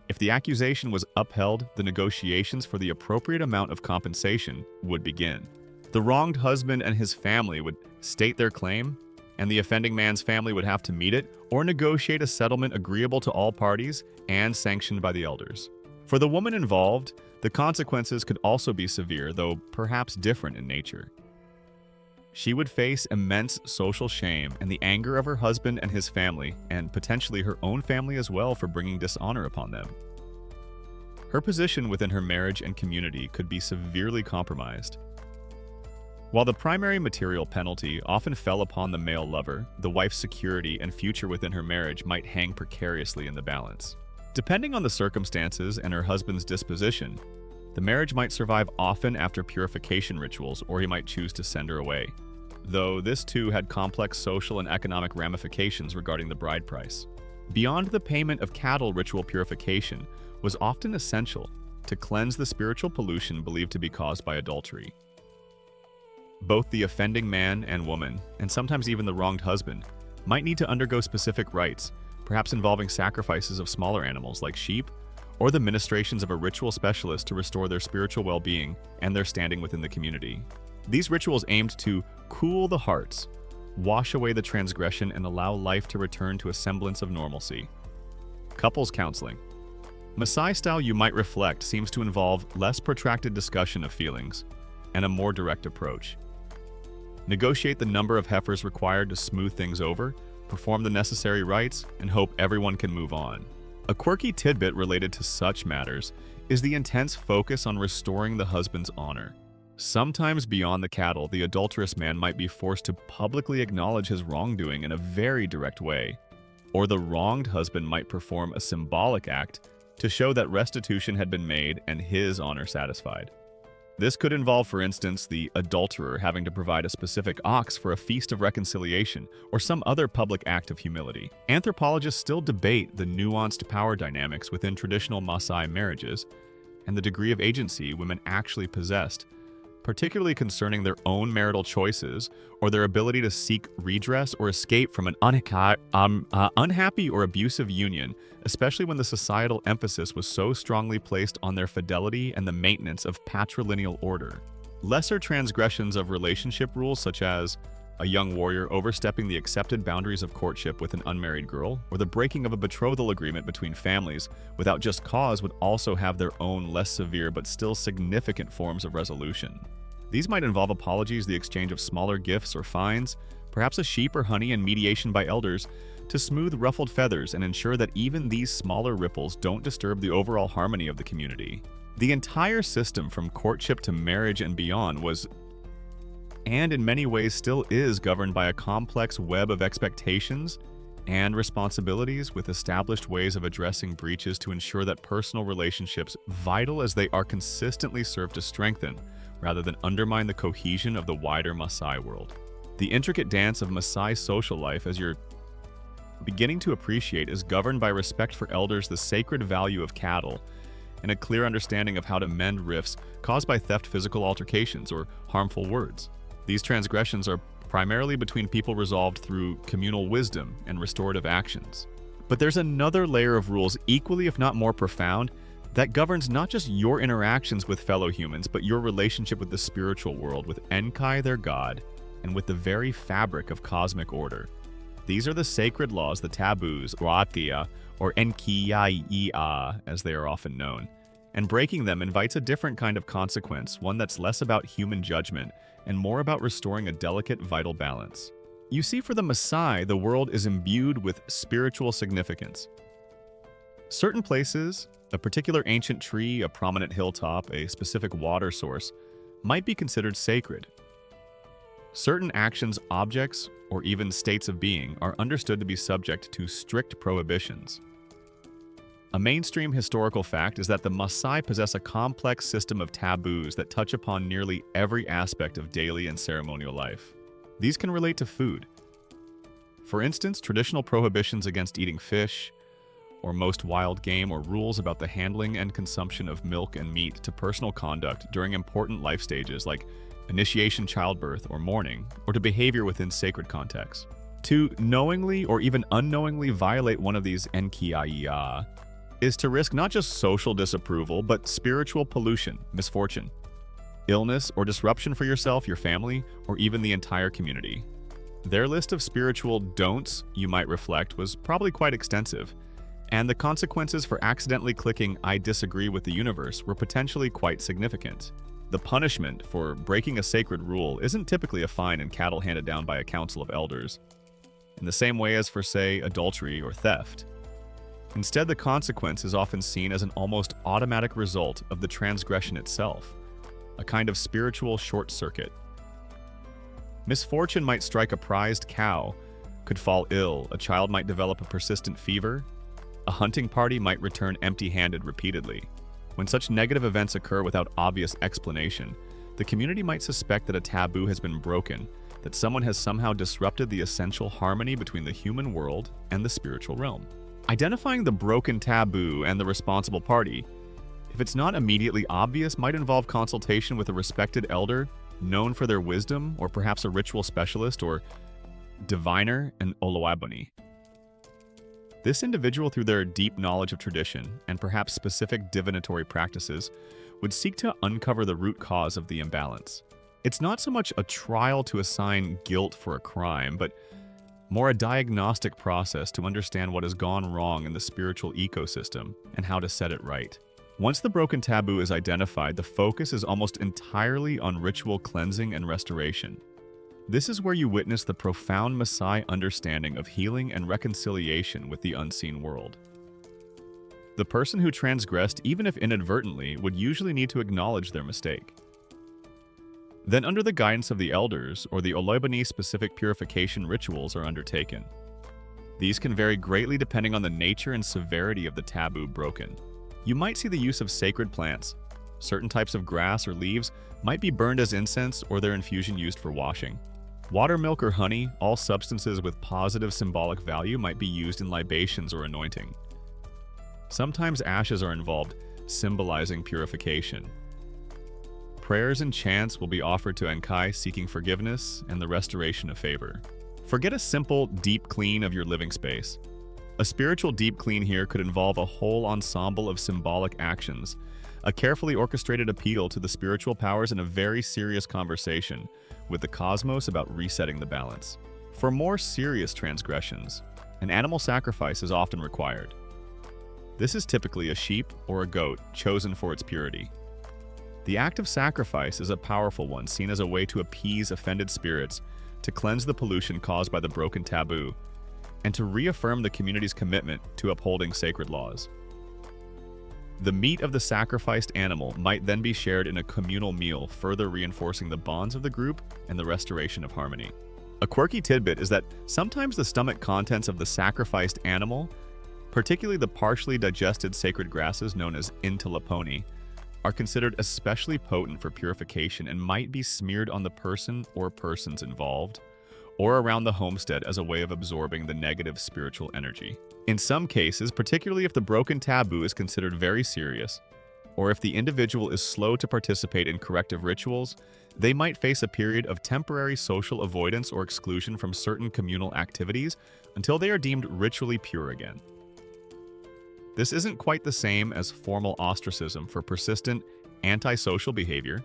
If the accusation was upheld, the negotiations for the appropriate amount of compensation would begin. The wronged husband and his family would state their claim, and the offending man's family would have to meet it or negotiate a settlement agreeable to all parties and sanctioned by the elders. For the woman involved, the consequences could also be severe, though perhaps different in nature. She would face immense social shame and the anger of her husband and his family, and potentially her own family as well for bringing dishonor upon them. Her position within her marriage and community could be severely compromised. While the primary material penalty often fell upon the male lover, the wife's security and future within her marriage might hang precariously in the balance. Depending on the circumstances and her husband's disposition, the marriage might survive often after purification rituals, or he might choose to send her away, though this too had complex social and economic ramifications regarding the bride price. Beyond the payment of cattle, ritual purification was often essential to cleanse the spiritual pollution believed to be caused by adultery. Both the offending man and woman, and sometimes even the wronged husband, might need to undergo specific rites, perhaps involving sacrifices of smaller animals like sheep, or the ministrations of a ritual specialist to restore their spiritual well-being and their standing within the community. These rituals aimed to cool the hearts, wash away the transgression, and allow life to return to a semblance of normalcy. Couples counseling. Maasai style you might reflect seems to involve less protracted discussion of feelings and a more direct approach. Negotiate the number of heifers required to smooth things over, perform the necessary rites, and hope everyone can move on. A quirky tidbit related to such matters is the intense focus on restoring the husband's honor. Sometimes beyond the cattle, the adulterous man might be forced to publicly acknowledge his wrongdoing in a very direct way, or the wronged husband might perform a symbolic act to show that restitution had been made and his honor satisfied. This could involve, for instance, the adulterer having to provide a specific ox for a feast of reconciliation or some other public act of humility. Anthropologists still debate the nuanced power dynamics within traditional Maasai marriages and the degree of agency women actually possessed, particularly concerning their own marital choices or their ability to seek redress or escape from an unhappy or abusive union, especially when the societal emphasis was so strongly placed on their fidelity and the maintenance of patrilineal order. Lesser transgressions of relationship rules, such as a young warrior overstepping the accepted boundaries of courtship with an unmarried girl, or the breaking of a betrothal agreement between families without just cause, would also have their own less severe but still significant forms of resolution. These might involve apologies, the exchange of smaller gifts or fines, perhaps a sheep or honey, and mediation by elders to smooth ruffled feathers and ensure that even these smaller ripples don't disturb the overall harmony of the community. The entire system from courtship to marriage and beyond was, and in many ways still is, governed by a complex web of expectations and responsibilities with established ways of addressing breaches to ensure that personal relationships, vital as they are, consistently serve to strengthen rather than undermine the cohesion of the wider Maasai world. The intricate dance of Maasai social life, as you're beginning to appreciate, is governed by respect for elders, the sacred value of cattle, and a clear understanding of how to mend rifts caused by theft, physical altercations, or harmful words. These transgressions are primarily between people resolved through communal wisdom and restorative actions. But there's another layer of rules, equally if not more profound, that governs not just your interactions with fellow humans, but your relationship with the spiritual world, with Enkai, their god, and with the very fabric of cosmic order. These are the sacred laws, the taboos, Raatia, or Enkiaia, as they are often known. And breaking them invites a different kind of consequence, one that's less about human judgment and more about restoring a delicate, vital balance. You see, for the Maasai, the world is imbued with spiritual significance. Certain places, a particular ancient tree, a prominent hilltop, a specific water source, might be considered sacred. Certain actions, objects, or even states of being are understood to be subject to strict prohibitions. A mainstream historical fact is that the Maasai possess a complex system of taboos that touch upon nearly every aspect of daily and ceremonial life. These can relate to food. For instance, traditional prohibitions against eating fish, or most wild game, or rules about the handling and consumption of milk and meat to personal conduct during important life stages like initiation, childbirth, or mourning, or to behavior within sacred contexts. To knowingly or even unknowingly violate one of these nkiia is to risk not just social disapproval, but spiritual pollution, misfortune, illness, or disruption for yourself, your family, or even the entire community. Their list of spiritual don'ts, you might reflect, was probably quite extensive, and the consequences for accidentally clicking "I disagree with the universe" were potentially quite significant. The punishment for breaking a sacred rule isn't typically a fine and cattle handed down by a council of elders, in the same way as for, say, adultery or theft. Instead, the consequence is often seen as an almost automatic result of the transgression itself, a kind of spiritual short circuit. Misfortune might strike a prized cow, could fall ill, a child might develop a persistent fever, a hunting party might return empty-handed repeatedly. When such negative events occur without obvious explanation, the community might suspect that a taboo has been broken, that someone has somehow disrupted the essential harmony between the human world and the spiritual realm. Identifying the broken taboo and the responsible party, if it's not immediately obvious, might involve consultation with a respected elder known for their wisdom, or perhaps a ritual specialist or diviner and oloaboni. This individual, through their deep knowledge of tradition and perhaps specific divinatory practices, would seek to uncover the root cause of the imbalance. It's not so much a trial to assign guilt for a crime, but more a diagnostic process to understand what has gone wrong in the spiritual ecosystem and how to set it right. Once the broken taboo is identified, the focus is almost entirely on ritual cleansing and restoration. This is where you witness the profound Maasai understanding of healing and reconciliation with the unseen world. The person who transgressed, even if inadvertently, would usually need to acknowledge their mistake. Then, under the guidance of the elders or the Oloibani-specific purification rituals are undertaken. These can vary greatly depending on the nature and severity of the taboo broken. You might see the use of sacred plants. Certain types of grass or leaves might be burned as incense, or their infusion used for washing. Water, milk, or honey, all substances with positive symbolic value, might be used in libations or anointing. Sometimes ashes are involved, symbolizing purification. Prayers and chants will be offered to Enkai, seeking forgiveness and the restoration of favor. Forget a simple deep clean of your living space. A spiritual deep clean here could involve a whole ensemble of symbolic actions, a carefully orchestrated appeal to the spiritual powers, and a very serious conversation with the cosmos about resetting the balance. For more serious transgressions, an animal sacrifice is often required. This is typically a sheep or a goat, chosen for its purity. The act of sacrifice is a powerful one, seen as a way to appease offended spirits, to cleanse the pollution caused by the broken taboo, and to reaffirm the community's commitment to upholding sacred laws. The meat of the sacrificed animal might then be shared in a communal meal, further reinforcing the bonds of the group and the restoration of harmony. A quirky tidbit is that sometimes the stomach contents of the sacrificed animal, particularly the partially digested sacred grasses known as intalaponi, are considered especially potent for purification and might be smeared on the person or persons involved, or around the homestead as a way of absorbing the negative spiritual energy. In some cases, particularly if the broken taboo is considered very serious, or if the individual is slow to participate in corrective rituals, they might face a period of temporary social avoidance or exclusion from certain communal activities until they are deemed ritually pure again. This isn't quite the same as formal ostracism for persistent antisocial behavior,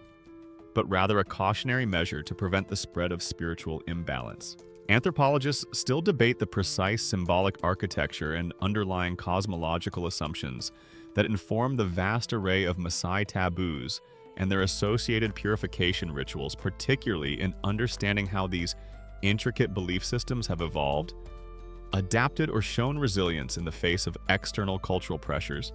but rather a cautionary measure to prevent the spread of spiritual imbalance. Anthropologists still debate the precise symbolic architecture and underlying cosmological assumptions that inform the vast array of Maasai taboos and their associated purification rituals, particularly in understanding how these intricate belief systems have evolved, adapted, or shown resilience in the face of external cultural pressures,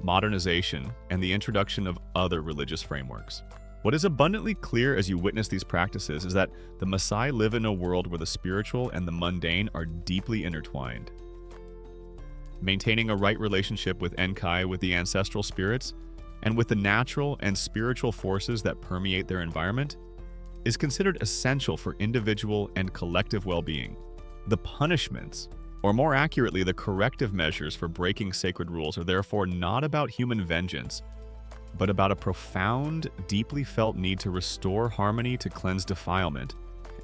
modernization, and the introduction of other religious frameworks. What is abundantly clear as you witness these practices is that the Maasai live in a world where the spiritual and the mundane are deeply intertwined. Maintaining a right relationship with Enkai, with the ancestral spirits, and with the natural and spiritual forces that permeate their environment is considered essential for individual and collective well-being. The punishments, Or more accurately, the corrective measures for breaking sacred rules are therefore not about human vengeance, but about a profound, deeply felt need to restore harmony, to cleanse defilement,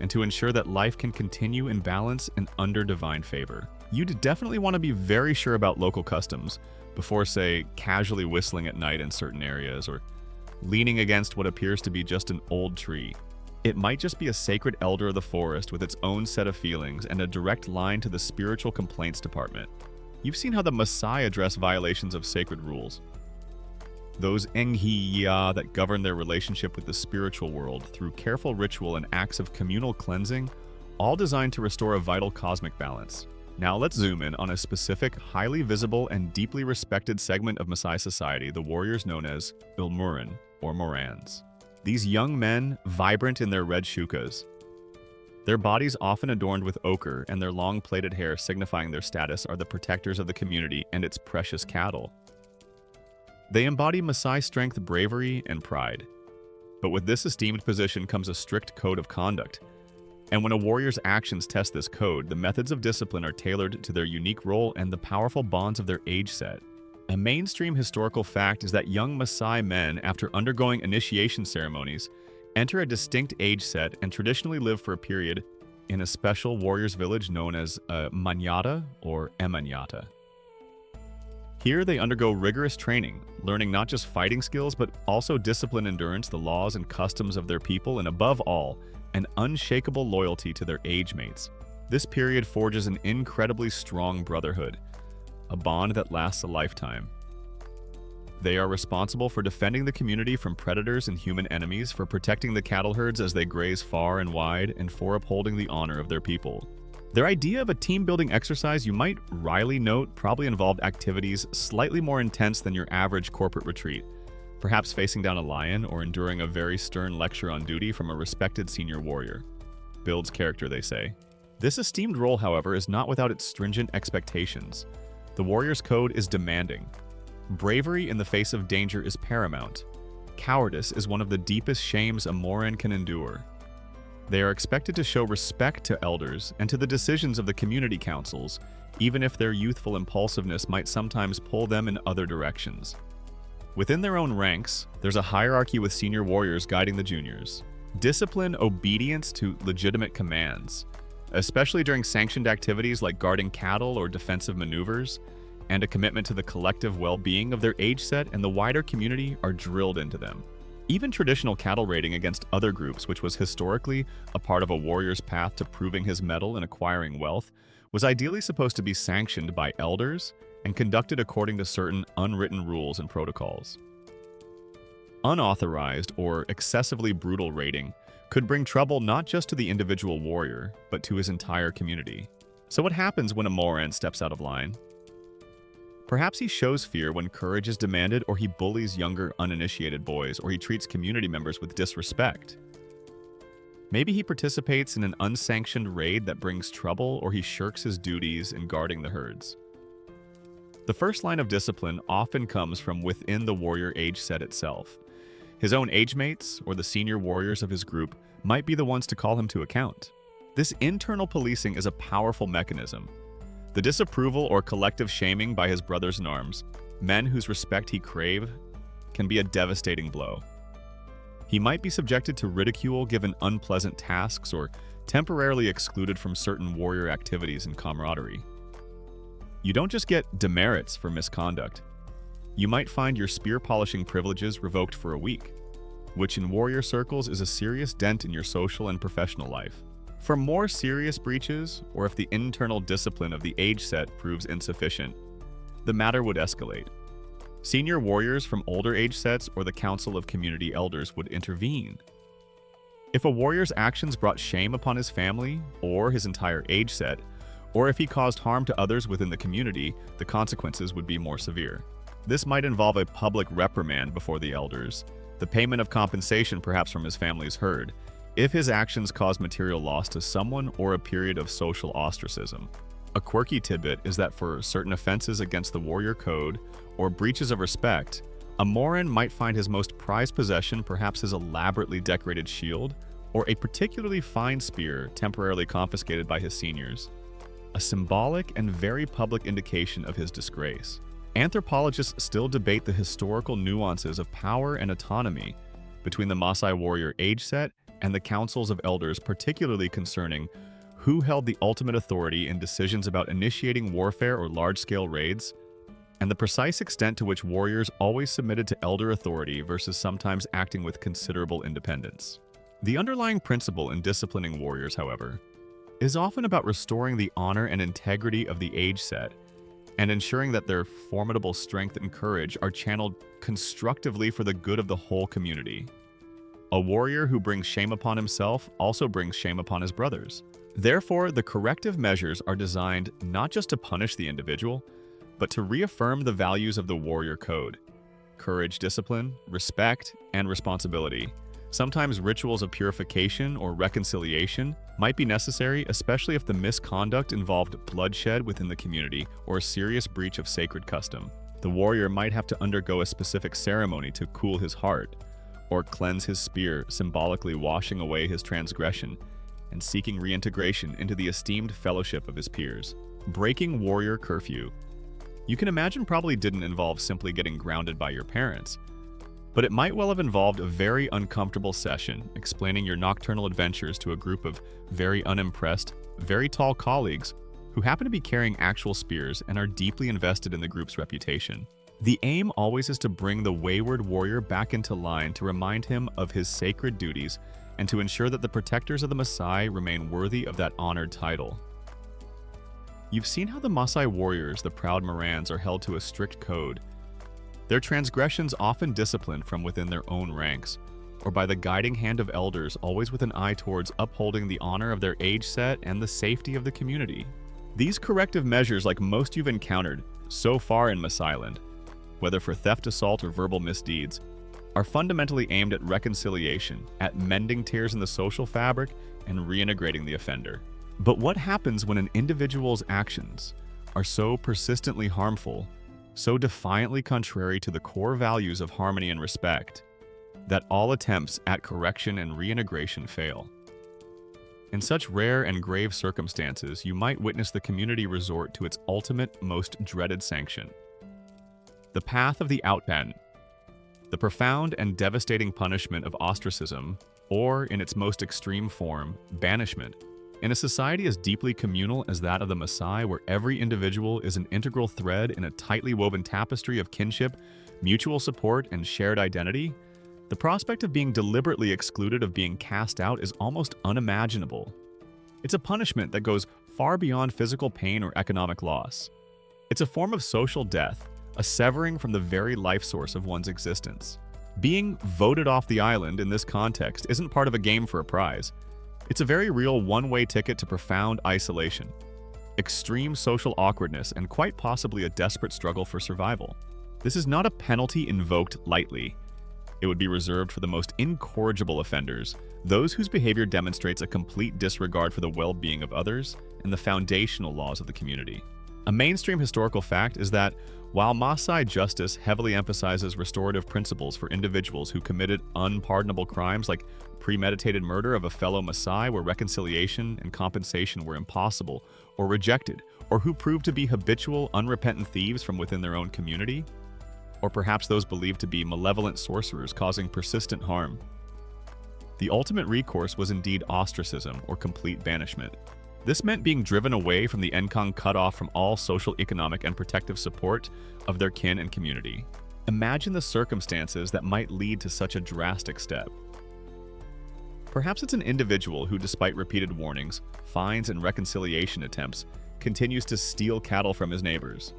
and to ensure that life can continue in balance and under divine favor. You'd definitely want to be very sure about local customs before, say, casually whistling at night in certain areas, or leaning against what appears to be just an old tree. It might just be a sacred elder of the forest with its own set of feelings and a direct line to the spiritual complaints department. You've seen how the Maasai address violations of sacred rules. Those enghiya that govern their relationship with the spiritual world through careful ritual and acts of communal cleansing, all designed to restore a vital cosmic balance. Now let's zoom in on a specific, highly visible, and deeply respected segment of Maasai society, the warriors known as Ilmurin, or Morans. These young men, vibrant in their red shukas, their bodies often adorned with ochre and their long plaited hair signifying their status, are the protectors of the community and its precious cattle. They embody Maasai strength, bravery, and pride. But with this esteemed position comes a strict code of conduct. And when a warrior's actions test this code, the methods of discipline are tailored to their unique role and the powerful bonds of their age set. A mainstream historical fact is that young Maasai men, after undergoing initiation ceremonies, enter a distinct age set and traditionally live for a period in a special warrior's village known as a manyata or emanyata. Here they undergo rigorous training, learning not just fighting skills but also discipline, endurance, the laws and customs of their people, and above all, an unshakable loyalty to their age mates. This period forges an incredibly strong brotherhood, a bond that lasts a lifetime. They are responsible for defending the community from predators and human enemies, for protecting the cattle herds as they graze far and wide, and for upholding the honor of their people. Their idea of a team-building exercise, you might wryly note, probably involved activities slightly more intense than your average corporate retreat, perhaps facing down a lion or enduring a very stern lecture on duty from a respected senior warrior. Builds character, they say. This esteemed role, however, is not without its stringent expectations. The warrior's code is demanding. Bravery in the face of danger is paramount. Cowardice is one of the deepest shames a Moran can endure. They are expected to show respect to elders and to the decisions of the community councils, even if their youthful impulsiveness might sometimes pull them in other directions. Within their own ranks, there's a hierarchy with senior warriors guiding the juniors. Discipline, obedience to legitimate commands, especially during sanctioned activities like guarding cattle or defensive maneuvers, and a commitment to the collective well-being of their age set and the wider community are drilled into them. Even traditional cattle raiding against other groups, which was historically a part of a warrior's path to proving his mettle and acquiring wealth, was ideally supposed to be sanctioned by elders and conducted according to certain unwritten rules and protocols. Unauthorized or excessively brutal raiding could bring trouble not just to the individual warrior, but to his entire community. So what happens when a Moran steps out of line? Perhaps he shows fear when courage is demanded, or he bullies younger, uninitiated boys, or he treats community members with disrespect. Maybe he participates in an unsanctioned raid that brings trouble, or he shirks his duties in guarding the herds. The first line of discipline often comes from within the warrior age set itself. His own age mates, or the senior warriors of his group, might be the ones to call him to account. This internal policing is a powerful mechanism. The disapproval or collective shaming by his brothers in arms, men whose respect he craved, can be a devastating blow. He might be subjected to ridicule given unpleasant tasks, or temporarily excluded from certain warrior activities and camaraderie. You don't just get demerits for misconduct. You might find your spear polishing privileges revoked for a week, which in warrior circles is a serious dent in your social and professional life. For more serious breaches, or if the internal discipline of the age set proves insufficient, the matter would escalate. Senior warriors from older age sets or the Council of Community Elders would intervene. If a warrior's actions brought shame upon his family or his entire age set, or if he caused harm to others within the community, the consequences would be more severe. This might involve a public reprimand before the elders, the payment of compensation perhaps from his family's herd, if his actions cause material loss to someone, or a period of social ostracism. A quirky tidbit is that for certain offenses against the warrior code or breaches of respect, a Moran might find his most prized possession, perhaps his elaborately decorated shield, or a particularly fine spear temporarily confiscated by his seniors. a symbolic and very public indication of his disgrace. Anthropologists still debate the historical nuances of power and autonomy between the Maasai warrior age set and the councils of elders, particularly concerning who held the ultimate authority in decisions about initiating warfare or large-scale raids, and the precise extent to which warriors always submitted to elder authority versus sometimes acting with considerable independence. The underlying principle in disciplining warriors, however, is often about restoring the honor and integrity of the age set and ensuring that their formidable strength and courage are channeled constructively for the good of the whole community. A warrior who brings shame upon himself also brings shame upon his brothers. Therefore, the corrective measures are designed not just to punish the individual, but to reaffirm the values of the warrior code: courage, discipline, respect, and responsibility. Sometimes rituals of purification or reconciliation might be necessary, especially if the misconduct involved bloodshed within the community or a serious breach of sacred custom. The warrior might have to undergo a specific ceremony to cool his heart, or cleanse his spear, symbolically washing away his transgression and seeking reintegration into the esteemed fellowship of his peers. Breaking warrior curfew. You can imagine probably didn't involve simply getting grounded by your parents, but it might well have involved a very uncomfortable session explaining your nocturnal adventures to a group of very unimpressed, very tall colleagues who happen to be carrying actual spears and are deeply invested in the group's reputation. The aim always is to bring the wayward warrior back into line, to remind him of his sacred duties and to ensure that the protectors of the Maasai remain worthy of that honored title. You've seen how the Maasai warriors, the proud Morans, are held to a strict code. Their transgressions often disciplined from within their own ranks, or by the guiding hand of elders, always with an eye towards upholding the honor of their age set and the safety of the community. These corrective measures, like most you've encountered so far in Maasailand, whether for theft, assault, or verbal misdeeds, are fundamentally aimed at reconciliation, at mending tears in the social fabric, and reintegrating the offender. But what happens when an individual's actions are so persistently harmful, so defiantly contrary to the core values of harmony and respect, that all attempts at correction and reintegration fail? In such rare and grave circumstances, you might witness the community resort to its ultimate, most dreaded sanction: the path of the outban, the profound and devastating punishment of ostracism, or, in its most extreme form, banishment. In a society as deeply communal as that of the Maasai, where every individual is an integral thread in a tightly woven tapestry of kinship, mutual support, and shared identity, the prospect of being deliberately excluded, of being cast out, is almost unimaginable. It's a punishment that goes far beyond physical pain or economic loss. It's a form of social death, a severing from the very life source of one's existence. Being voted off the island in this context isn't part of a game for a prize. It's a very real one-way ticket to profound isolation, extreme social awkwardness, and quite possibly a desperate struggle for survival. This is not a penalty invoked lightly. It would be reserved for the most incorrigible offenders, those whose behavior demonstrates a complete disregard for the well-being of others and the foundational laws of the community. A mainstream historical fact is that while Maasai justice heavily emphasizes restorative principles for individuals who committed unpardonable crimes like premeditated murder of a fellow Maasai where reconciliation and compensation were impossible or rejected, or who proved to be habitual, unrepentant thieves from within their own community, or perhaps those believed to be malevolent sorcerers causing persistent harm, the ultimate recourse was indeed ostracism or complete banishment. This meant being driven away from the Nkang, cut off from all social, economic, and protective support of their kin and community. Imagine the circumstances that might lead to such a drastic step. Perhaps it's an individual who, despite repeated warnings, fines, and reconciliation attempts, continues to steal cattle from his neighbors.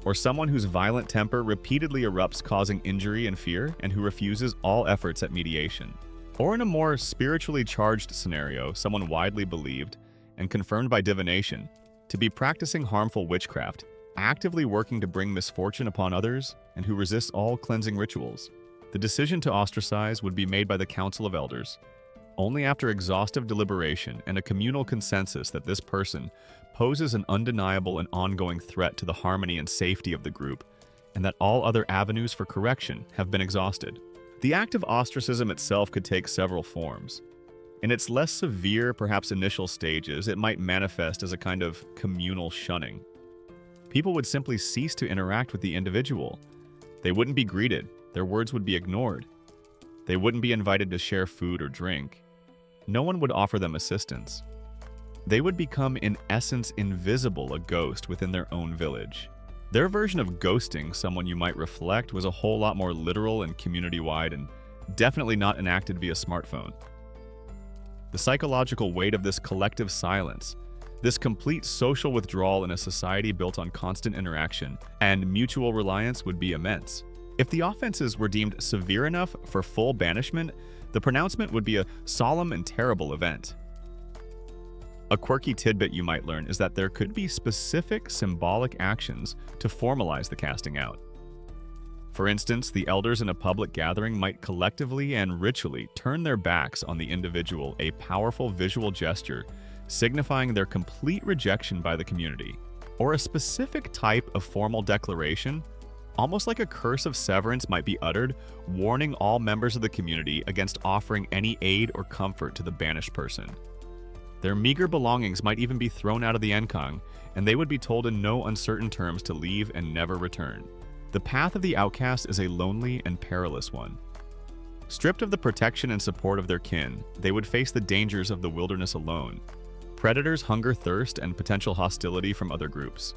Or someone whose violent temper repeatedly erupts, causing injury and fear, and who refuses all efforts at mediation. Or in a more spiritually charged scenario, someone widely believed, and confirmed by divination, to be practicing harmful witchcraft, actively working to bring misfortune upon others, and who resists all cleansing rituals. The decision to ostracize would be made by the Council of Elders, only after exhaustive deliberation and a communal consensus that this person poses an undeniable and ongoing threat to the harmony and safety of the group, and that all other avenues for correction have been exhausted. The act of ostracism itself could take several forms. In its less severe, perhaps initial stages, it might manifest as a kind of communal shunning. People would simply cease to interact with the individual. They wouldn't be greeted, their words would be ignored. They wouldn't be invited to share food or drink. No one would offer them assistance. They would become, in essence, invisible, a ghost within their own village. Their version of ghosting someone you might reflect was a whole lot more literal and community-wide, and definitely not enacted via smartphone. The psychological weight of this collective silence, this complete social withdrawal in a society built on constant interaction and mutual reliance, would be immense. If the offenses were deemed severe enough for full banishment, the pronouncement would be a solemn and terrible event. A quirky tidbit you might learn is that there could be specific symbolic actions to formalize the casting out. For instance, the elders in a public gathering might collectively and ritually turn their backs on the individual, a powerful visual gesture signifying their complete rejection by the community. Or a specific type of formal declaration, almost like a curse of severance, might be uttered, warning all members of the community against offering any aid or comfort to the banished person. Their meager belongings might even be thrown out of the enkang, and they would be told in no uncertain terms to leave and never return. The path of the outcast is a lonely and perilous one. Stripped of the protection and support of their kin, they would face the dangers of the wilderness alone, predators, hunger, thirst, and potential hostility from other groups.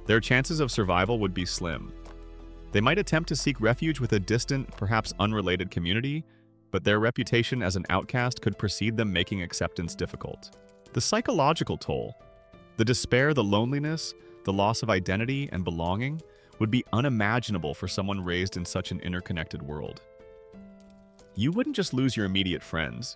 Their chances of survival would be slim. They might attempt to seek refuge with a distant, perhaps unrelated community, but their reputation as an outcast could precede them, making acceptance difficult. The psychological toll, the despair, the loneliness, the loss of identity and belonging would be unimaginable for someone raised in such an interconnected world. You wouldn't just lose your immediate friends.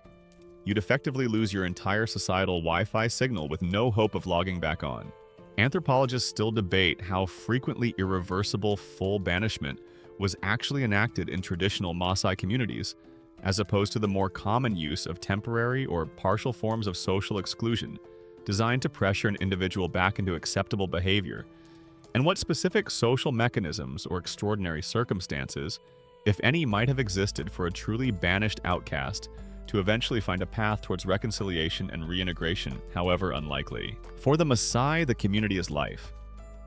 You'd effectively lose your entire societal Wi-Fi signal with no hope of logging back on. Anthropologists still debate how frequently irreversible full banishment was actually enacted in traditional Maasai communities, as opposed to the more common use of temporary or partial forms of social exclusion designed to pressure an individual back into acceptable behavior, and what specific social mechanisms or extraordinary circumstances, if any, might have existed for a truly banished outcast to eventually find a path towards reconciliation and reintegration, however unlikely. For the Maasai, the community is life.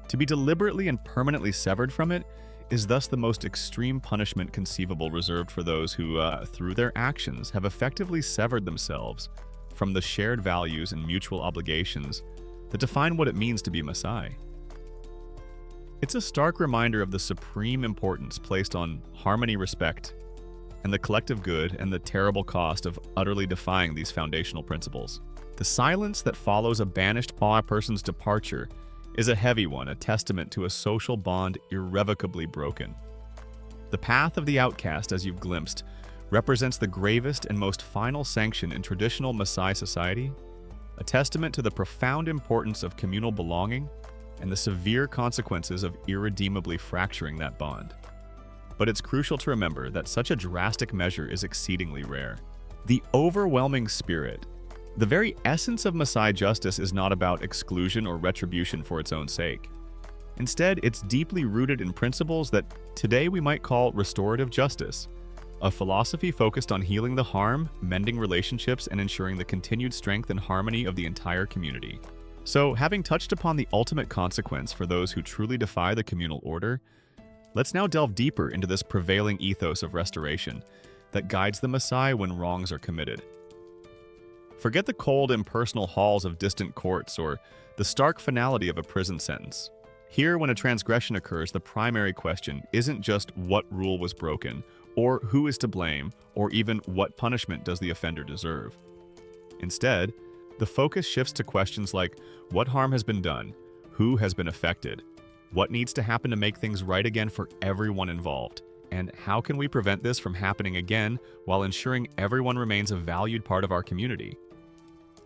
To be deliberately and permanently severed from it is thus the most extreme punishment conceivable, reserved for those who, through their actions, have effectively severed themselves from the shared values and mutual obligations that define what it means to be Maasai. It's a stark reminder of the supreme importance placed on harmony, respect, and the collective good, and the terrible cost of utterly defying these foundational principles. The silence that follows a banished person's departure is a heavy one, a testament to a social bond irrevocably broken. The path of the outcast, as you've glimpsed, represents the gravest and most final sanction in traditional Maasai society, a testament to the profound importance of communal belonging and the severe consequences of irredeemably fracturing that bond. But it's crucial to remember that such a drastic measure is exceedingly rare. The overwhelming spirit, the very essence of Maasai justice, is not about exclusion or retribution for its own sake. Instead, it's deeply rooted in principles that today we might call restorative justice, a philosophy focused on healing the harm, mending relationships, and ensuring the continued strength and harmony of the entire community. So, having touched upon the ultimate consequence for those who truly defy the communal order, let's now delve deeper into this prevailing ethos of restoration that guides the Maasai when wrongs are committed. Forget the cold, impersonal halls of distant courts or the stark finality of a prison sentence. Here, when a transgression occurs, the primary question isn't just what rule was broken, or who is to blame, or even what punishment does the offender deserve. Instead, the focus shifts to questions like what harm has been done, who has been affected, what needs to happen to make things right again for everyone involved, and how can we prevent this from happening again while ensuring everyone remains a valued part of our community.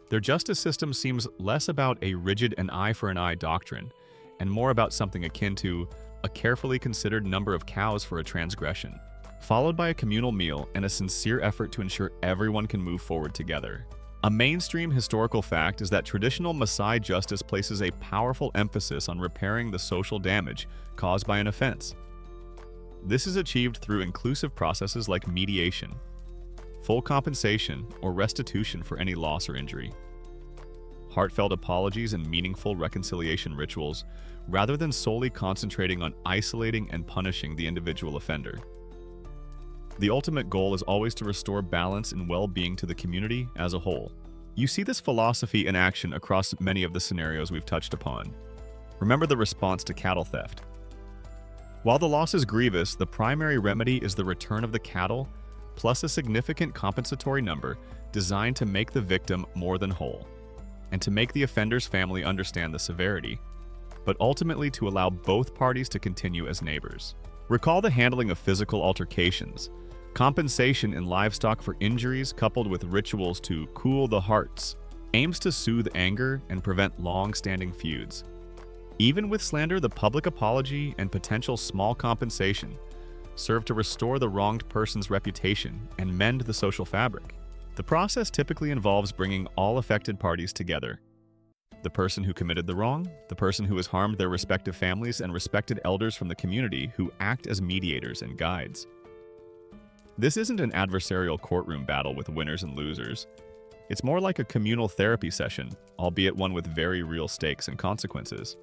Their justice system seems less about a rigid an eye for an eye doctrine, and more about something akin to a carefully considered number of cows for a transgression, followed by a communal meal and a sincere effort to ensure everyone can move forward together. A mainstream historical fact is that traditional Maasai justice places a powerful emphasis on repairing the social damage caused by an offense. This is achieved through inclusive processes like mediation, full compensation or restitution for any loss or injury. Heartfelt apologies and meaningful reconciliation rituals, rather than solely concentrating on isolating and punishing the individual offender. The ultimate goal is always to restore balance and well-being to the community as a whole. You see this philosophy in action across many of the scenarios we've touched upon. Remember the response to cattle theft. While the loss is grievous, the primary remedy is the return of the cattle, plus a significant compensatory number designed to make the victim more than whole, and to make the offender's family understand the severity, but ultimately to allow both parties to continue as neighbors. Recall the handling of physical altercations, compensation in livestock for injuries coupled with rituals to cool the hearts, aims to soothe anger and prevent long-standing feuds. Even with slander, the public apology and potential small compensation serve to restore the wronged person's reputation and mend the social fabric. The process typically involves bringing all affected parties together. The person who committed the wrong, the person who has harmed their respective families, and respected elders from the community who act as mediators and guides. This isn't an adversarial courtroom battle with winners and losers. It's more like a communal therapy session, albeit one with very real stakes and consequences.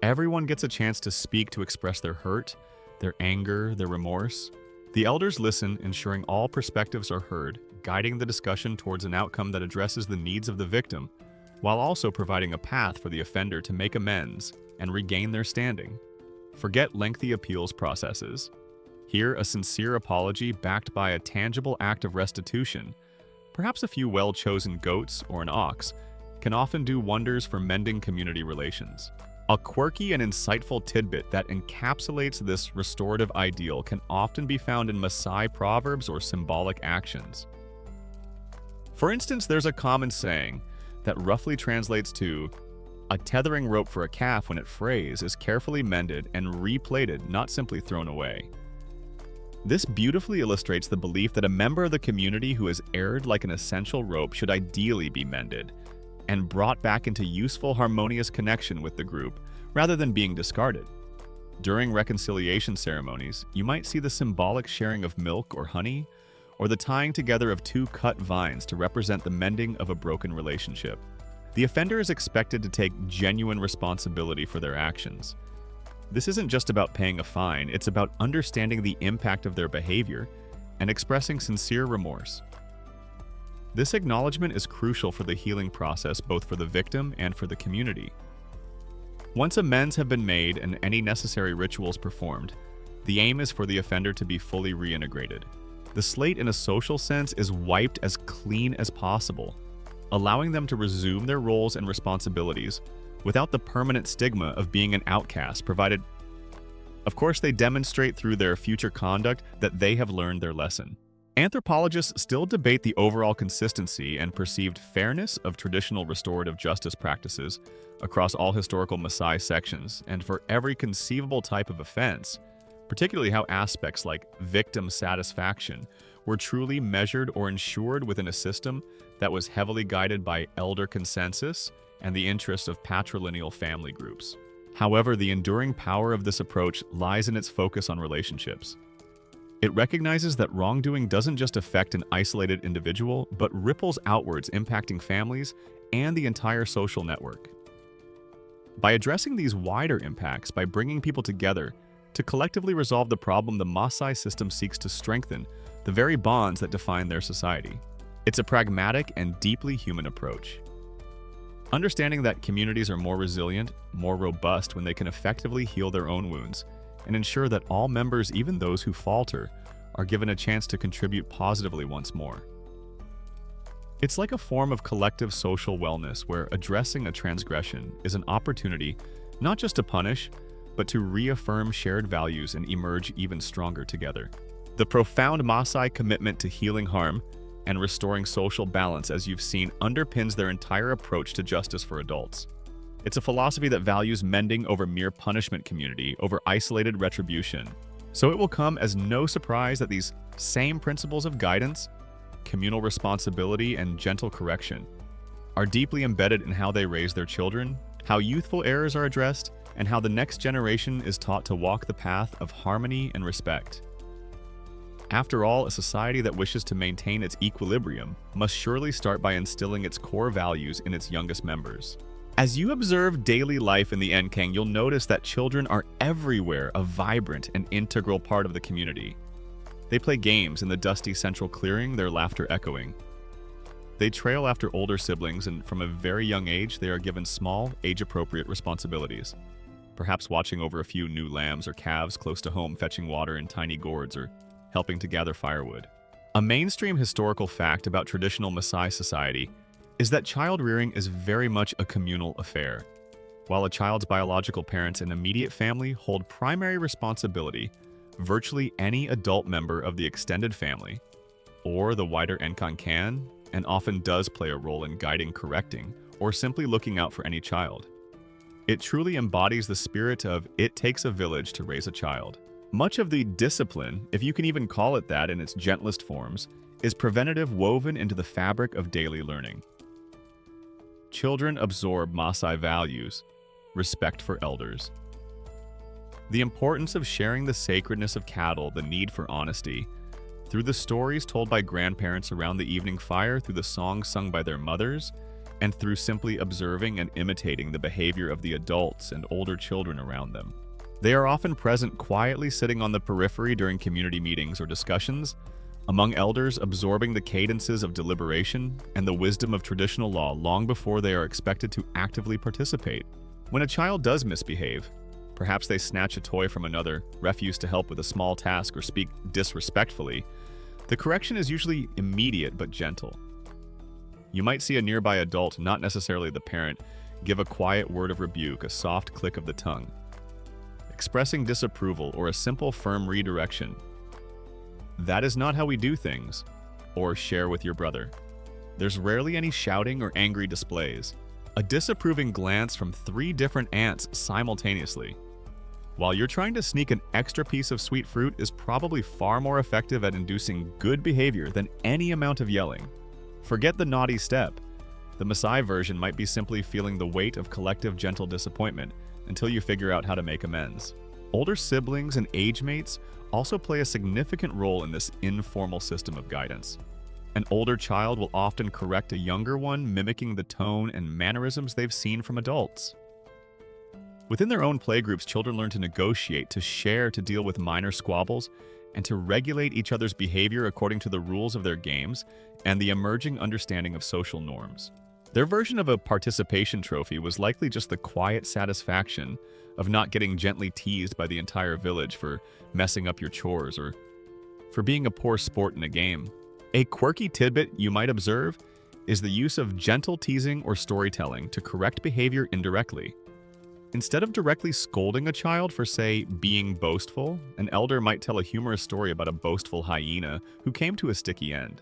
Everyone gets a chance to speak to express their hurt, their anger, their remorse. The elders listen, ensuring all perspectives are heard, guiding the discussion towards an outcome that addresses the needs of the victim, while also providing a path for the offender to make amends and regain their standing. Forget lengthy appeals processes. Here, a sincere apology backed by a tangible act of restitution, perhaps a few well-chosen goats or an ox, can often do wonders for mending community relations. A quirky and insightful tidbit that encapsulates this restorative ideal can often be found in Maasai proverbs or symbolic actions. For instance, there's a common saying that roughly translates to, "A tethering rope for a calf when it frays is carefully mended and replaited, not simply thrown away." This beautifully illustrates the belief that a member of the community who has erred like an essential rope should ideally be mended and brought back into useful, harmonious connection with the group, rather than being discarded. During reconciliation ceremonies, you might see the symbolic sharing of milk or honey, or the tying together of two cut vines to represent the mending of a broken relationship. The offender is expected to take genuine responsibility for their actions. This isn't just about paying a fine, it's about understanding the impact of their behavior and expressing sincere remorse. This acknowledgement is crucial for the healing process, both for the victim and for the community. Once amends have been made and any necessary rituals performed, the aim is for the offender to be fully reintegrated. The slate in a social sense is wiped as clean as possible, allowing them to resume their roles and responsibilities without the permanent stigma of being an outcast, provided, of course, they demonstrate through their future conduct that they have learned their lesson. Anthropologists still debate the overall consistency and perceived fairness of traditional restorative justice practices across all historical Maasai sections and for every conceivable type of offense, particularly how aspects like victim satisfaction were truly measured or ensured within a system that was heavily guided by elder consensus and the interests of patrilineal family groups. However, the enduring power of this approach lies in its focus on relationships. It recognizes that wrongdoing doesn't just affect an isolated individual, but ripples outwards, impacting families and the entire social network. By addressing these wider impacts, by bringing people together to collectively resolve the problem, the Maasai system seeks to strengthen the very bonds that define their society. It's a pragmatic and deeply human approach. Understanding that communities are more resilient, more robust when they can effectively heal their own wounds, and ensure that all members, even those who falter, are given a chance to contribute positively once more. It's like a form of collective social wellness where addressing a transgression is an opportunity not just to punish, but to reaffirm shared values and emerge even stronger together. The profound Maasai commitment to healing harm and restoring social balance, as you've seen, underpins their entire approach to justice for adults. It's a philosophy that values mending over mere punishment, community over isolated retribution. So it will come as no surprise that these same principles of guidance, communal responsibility, and gentle correction are deeply embedded in how they raise their children, how youthful errors are addressed, and how the next generation is taught to walk the path of harmony and respect. After all, a society that wishes to maintain its equilibrium must surely start by instilling its core values in its youngest members. As you observe daily life in the Nkang, you'll notice that children are everywhere a vibrant and integral part of the community. They play games in the dusty central clearing, their laughter echoing. They trail after older siblings, and from a very young age, they are given small, age-appropriate responsibilities. Perhaps watching over a few new lambs or calves close to home, fetching water in tiny gourds, or helping to gather firewood. A mainstream historical fact about traditional Maasai society is that child rearing is very much a communal affair. While a child's biological parents and immediate family hold primary responsibility, virtually any adult member of the extended family, or the wider Nkang can, and often does play a role in guiding, correcting, or simply looking out for any child. It truly embodies the spirit of "it takes a village to raise a child." Much of the discipline, if you can even call it that in its gentlest forms, is preventative, woven into the fabric of daily learning. Children absorb Maasai values, respect for elders, the importance of sharing the sacredness of cattle, the need for honesty, through the stories told by grandparents around the evening fire, through the songs sung by their mothers, and through simply observing and imitating the behavior of the adults and older children around them. They are often present quietly sitting on the periphery during community meetings or discussions, among elders absorbing the cadences of deliberation and the wisdom of traditional law long before they are expected to actively participate. When a child does misbehave, perhaps they snatch a toy from another, refuse to help with a small task, or speak disrespectfully, the correction is usually immediate but gentle. You might see a nearby adult, not necessarily the parent, give a quiet word of rebuke, a soft click of the tongue, expressing disapproval, or a simple firm redirection. "That is not how we do things," or "share with your brother." There's rarely any shouting or angry displays. A disapproving glance from 3 different aunts simultaneously, while you're trying to sneak an extra piece of sweet fruit, is probably far more effective at inducing good behavior than any amount of yelling. Forget the naughty step. The Maasai version might be simply feeling the weight of collective gentle disappointment until you figure out how to make amends. Older siblings and age mates also play a significant role in this informal system of guidance. An older child will often correct a younger one, mimicking the tone and mannerisms they've seen from adults. Within their own playgroups, children learn to negotiate, to share, to deal with minor squabbles, and to regulate each other's behavior according to the rules of their games and the emerging understanding of social norms. Their version of a participation trophy was likely just the quiet satisfaction of not getting gently teased by the entire village for messing up your chores or for being a poor sport in a game. A quirky tidbit you might observe is the use of gentle teasing or storytelling to correct behavior indirectly. Instead of directly scolding a child for, say, being boastful, an elder might tell a humorous story about a boastful hyena who came to a sticky end.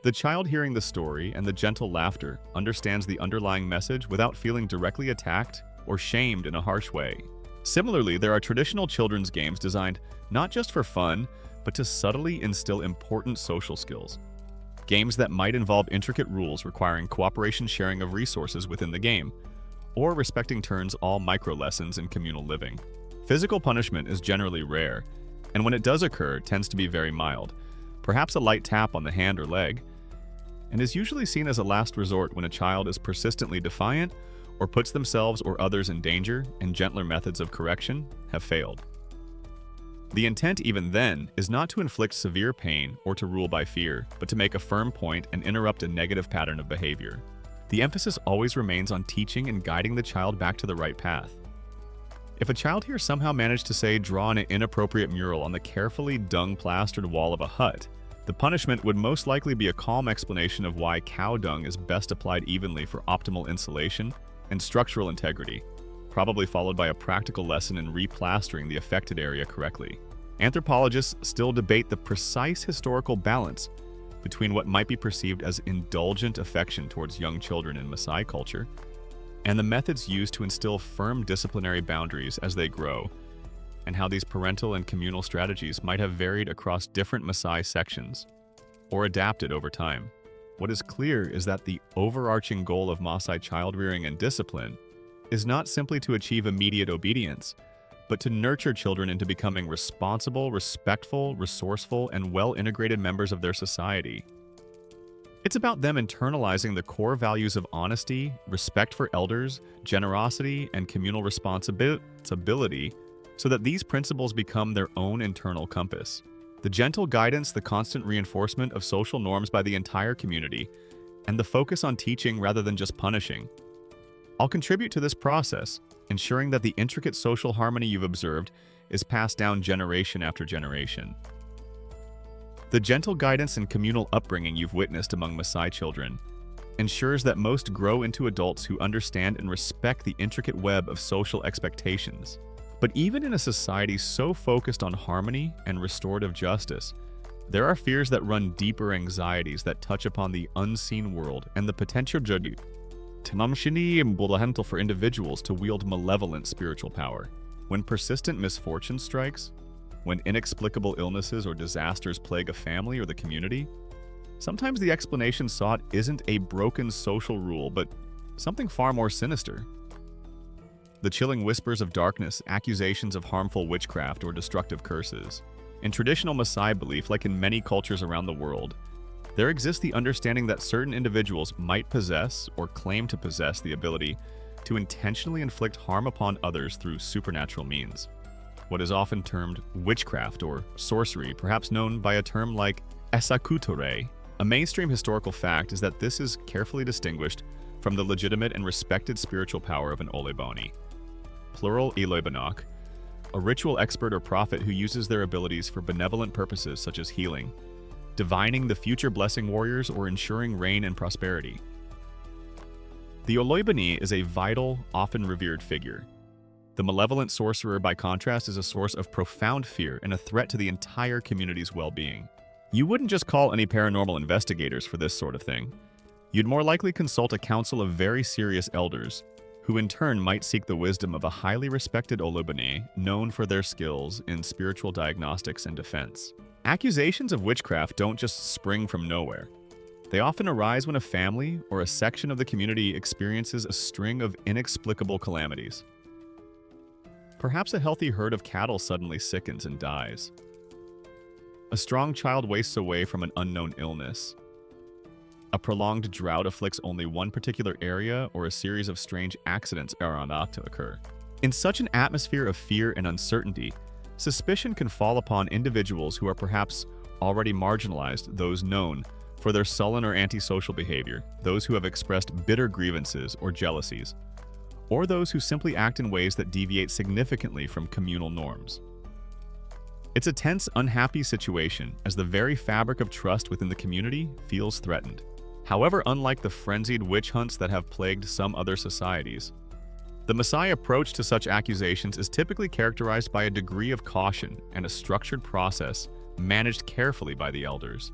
The child hearing the story and the gentle laughter understands the underlying message without feeling directly attacked or shamed in a harsh way. Similarly, there are traditional children's games designed not just for fun, but to subtly instill important social skills. Games that might involve intricate rules requiring cooperation, sharing of resources within the game, or respecting turns, all micro-lessons in communal living. Physical punishment is generally rare, and when it does occur, it tends to be very mild, perhaps a light tap on the hand or leg, and is usually seen as a last resort when a child is persistently defiant or puts themselves or others in danger and gentler methods of correction have failed. The intent even then is not to inflict severe pain or to rule by fear, but to make a firm point and interrupt a negative pattern of behavior. The emphasis always remains on teaching and guiding the child back to the right path. If a child here somehow managed to, say, draw an inappropriate mural on the carefully dung-plastered wall of a hut, the punishment would most likely be a calm explanation of why cow dung is best applied evenly for optimal insulation and structural integrity, probably followed by a practical lesson in replastering the affected area correctly. Anthropologists still debate the precise historical balance between what might be perceived as indulgent affection towards young children in Maasai culture and the methods used to instill firm disciplinary boundaries as they grow, and how these parental and communal strategies might have varied across different Maasai sections or adapted over time. What is clear is that the overarching goal of Maasai child rearing and discipline is not simply to achieve immediate obedience, but to nurture children into becoming responsible, respectful, resourceful, and well-integrated members of their society. It's about them internalizing the core values of honesty, respect for elders, generosity, and communal responsibility so that these principles become their own internal compass. The gentle guidance, the constant reinforcement of social norms by the entire community, and the focus on teaching rather than just punishing, all contribute to this process, ensuring that the intricate social harmony you've observed is passed down generation after generation. The gentle guidance and communal upbringing you've witnessed among Maasai children ensures that most grow into adults who understand and respect the intricate web of social expectations. But even in a society so focused on harmony and restorative justice, there are fears that run deeper anxieties that touch upon the unseen world and the potential for individuals to wield malevolent spiritual power. When persistent misfortune strikes, when inexplicable illnesses or disasters plague a family or the community, sometimes the explanation sought isn't a broken social rule, but something far more sinister. The chilling whispers of darkness, accusations of harmful witchcraft or destructive curses. In traditional Maasai belief, like in many cultures around the world, there exists the understanding that certain individuals might possess or claim to possess the ability to intentionally inflict harm upon others through supernatural means. What is often termed witchcraft or sorcery, perhaps known by a term like esakutore. A mainstream historical fact is that this is carefully distinguished from the legitimate and respected spiritual power of an olebani, plural eloibanok, a ritual expert or prophet who uses their abilities for benevolent purposes such as healing, divining the future blessing warriors, or ensuring rain and prosperity. The oloibani is a vital, often revered figure. The malevolent sorcerer, by contrast, is a source of profound fear and a threat to the entire community's well-being. You wouldn't just call any paranormal investigators for this sort of thing. You'd more likely consult a council of very serious elders, who in turn might seek the wisdom of a highly respected oloibani known for their skills in spiritual diagnostics and defense. Accusations of witchcraft don't just spring from nowhere. They often arise when a family or a section of the community experiences a string of inexplicable calamities. Perhaps a healthy herd of cattle suddenly sickens and dies. A strong child wastes away from an unknown illness. A prolonged drought afflicts only one particular area, or a series of strange accidents are about to occur. In such an atmosphere of fear and uncertainty, suspicion can fall upon individuals who are perhaps already marginalized, those known for their sullen or antisocial behavior, those who have expressed bitter grievances or jealousies, or those who simply act in ways that deviate significantly from communal norms. It's a tense, unhappy situation as the very fabric of trust within the community feels threatened. However, unlike the frenzied witch hunts that have plagued some other societies, the Maasai approach to such accusations is typically characterized by a degree of caution and a structured process managed carefully by the elders.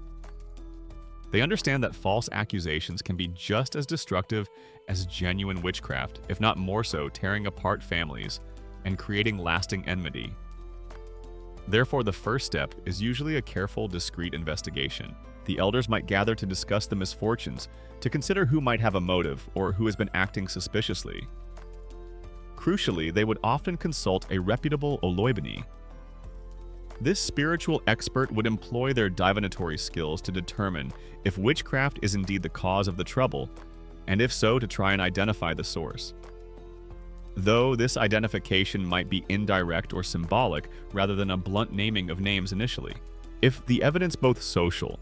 They understand that false accusations can be just as destructive as genuine witchcraft, if not more so, tearing apart families and creating lasting enmity. Therefore, the first step is usually a careful, discreet investigation. The elders might gather to discuss the misfortunes, to consider who might have a motive or who has been acting suspiciously. Crucially, they would often consult a reputable oloibani. This spiritual expert would employ their divinatory skills to determine if witchcraft is indeed the cause of the trouble, and if so, to try and identify the source. Though this identification might be indirect or symbolic rather than a blunt naming of names initially. If the evidence, both social,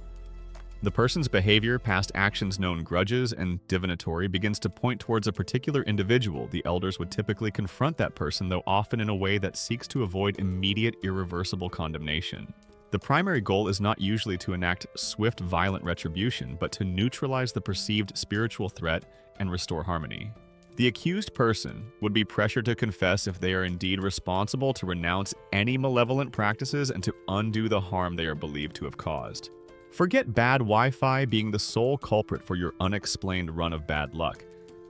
the person's behavior, past actions, known grudges, and divinatory begins to point towards a particular individual, the elders would typically confront that person, though often in a way that seeks to avoid immediate, irreversible condemnation. The primary goal is not usually to enact swift, violent retribution, but to neutralize the perceived spiritual threat and restore harmony. The accused person would be pressured to confess if they are indeed responsible, to renounce any malevolent practices, and to undo the harm they are believed to have caused. Forget bad Wi-Fi being the sole culprit for your unexplained run of bad luck.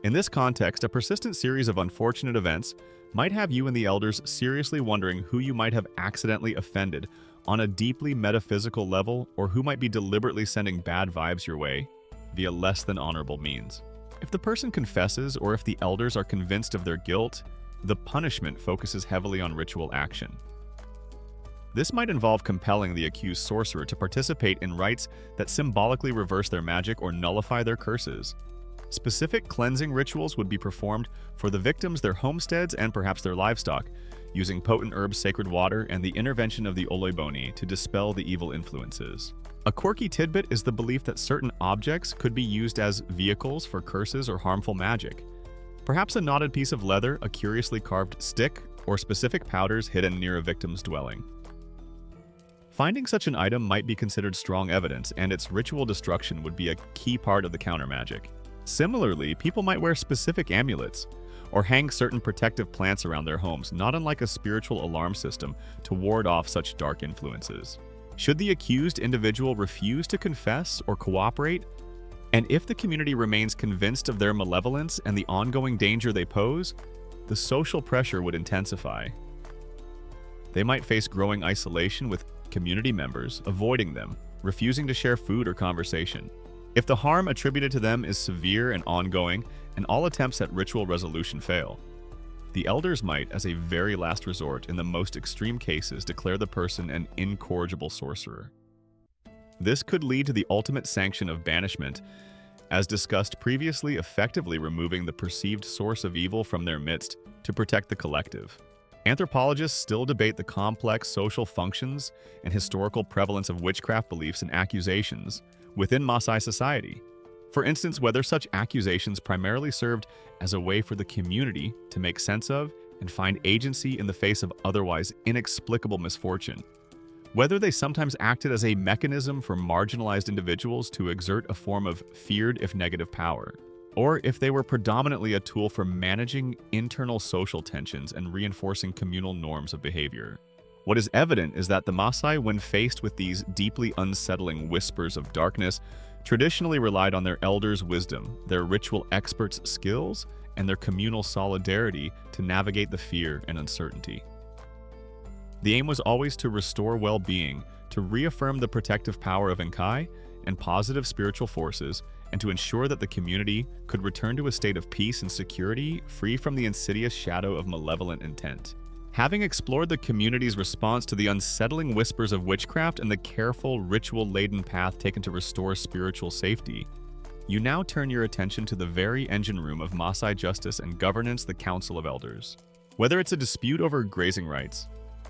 In this context, a persistent series of unfortunate events might have you and the elders seriously wondering who you might have accidentally offended on a deeply metaphysical level, or who might be deliberately sending bad vibes your way via less than honorable means. If the person confesses, or if the elders are convinced of their guilt, The punishment focuses heavily on ritual action. This might involve compelling the accused sorcerer to participate in rites that symbolically reverse their magic or nullify their curses. Specific cleansing rituals would be performed for the victims, their homesteads, and perhaps their livestock, using potent herbs, sacred water, and the intervention of the Oloiboni to dispel the evil influences. A quirky tidbit is the belief that certain objects could be used as vehicles for curses or harmful magic. Perhaps a knotted piece of leather, a curiously carved stick, or specific powders hidden near a victim's dwelling. Finding such an item might be considered strong evidence, and its ritual destruction would be a key part of the counter magic. Similarly, people might wear specific amulets or hang certain protective plants around their homes, not unlike a spiritual alarm system to ward off such dark influences. Should the accused individual refuse to confess or cooperate, and if the community remains convinced of their malevolence and the ongoing danger they pose, the social pressure would intensify. They might face growing isolation, with community members avoiding them, refusing to share food or conversation. If the harm attributed to them is severe and ongoing, and all attempts at ritual resolution fail, the elders might, as a very last resort in the most extreme cases, declare the person an incorrigible sorcerer. This could lead to the ultimate sanction of banishment, as discussed previously, effectively removing the perceived source of evil from their midst to protect the collective. Anthropologists still debate the complex social functions and historical prevalence of witchcraft beliefs and accusations within Maasai society. For instance, whether such accusations primarily served as a way for the community to make sense of and find agency in the face of otherwise inexplicable misfortune. Whether they sometimes acted as a mechanism for marginalized individuals to exert a form of feared if negative power, or if they were predominantly a tool for managing internal social tensions and reinforcing communal norms of behavior. What is evident is that the Maasai, when faced with these deeply unsettling whispers of darkness, traditionally relied on their elders' wisdom, their ritual experts' skills, and their communal solidarity to navigate the fear and uncertainty. The aim was always to restore well-being, to reaffirm the protective power of Nkai and positive spiritual forces, and to ensure that the community could return to a state of peace and security, free from the insidious shadow of malevolent intent. Having explored the community's response to the unsettling whispers of witchcraft and the careful, ritual-laden path taken to restore spiritual safety, you now turn your attention to the very engine room of Maasai justice and governance, the Council of Elders. Whether it's a dispute over grazing rights,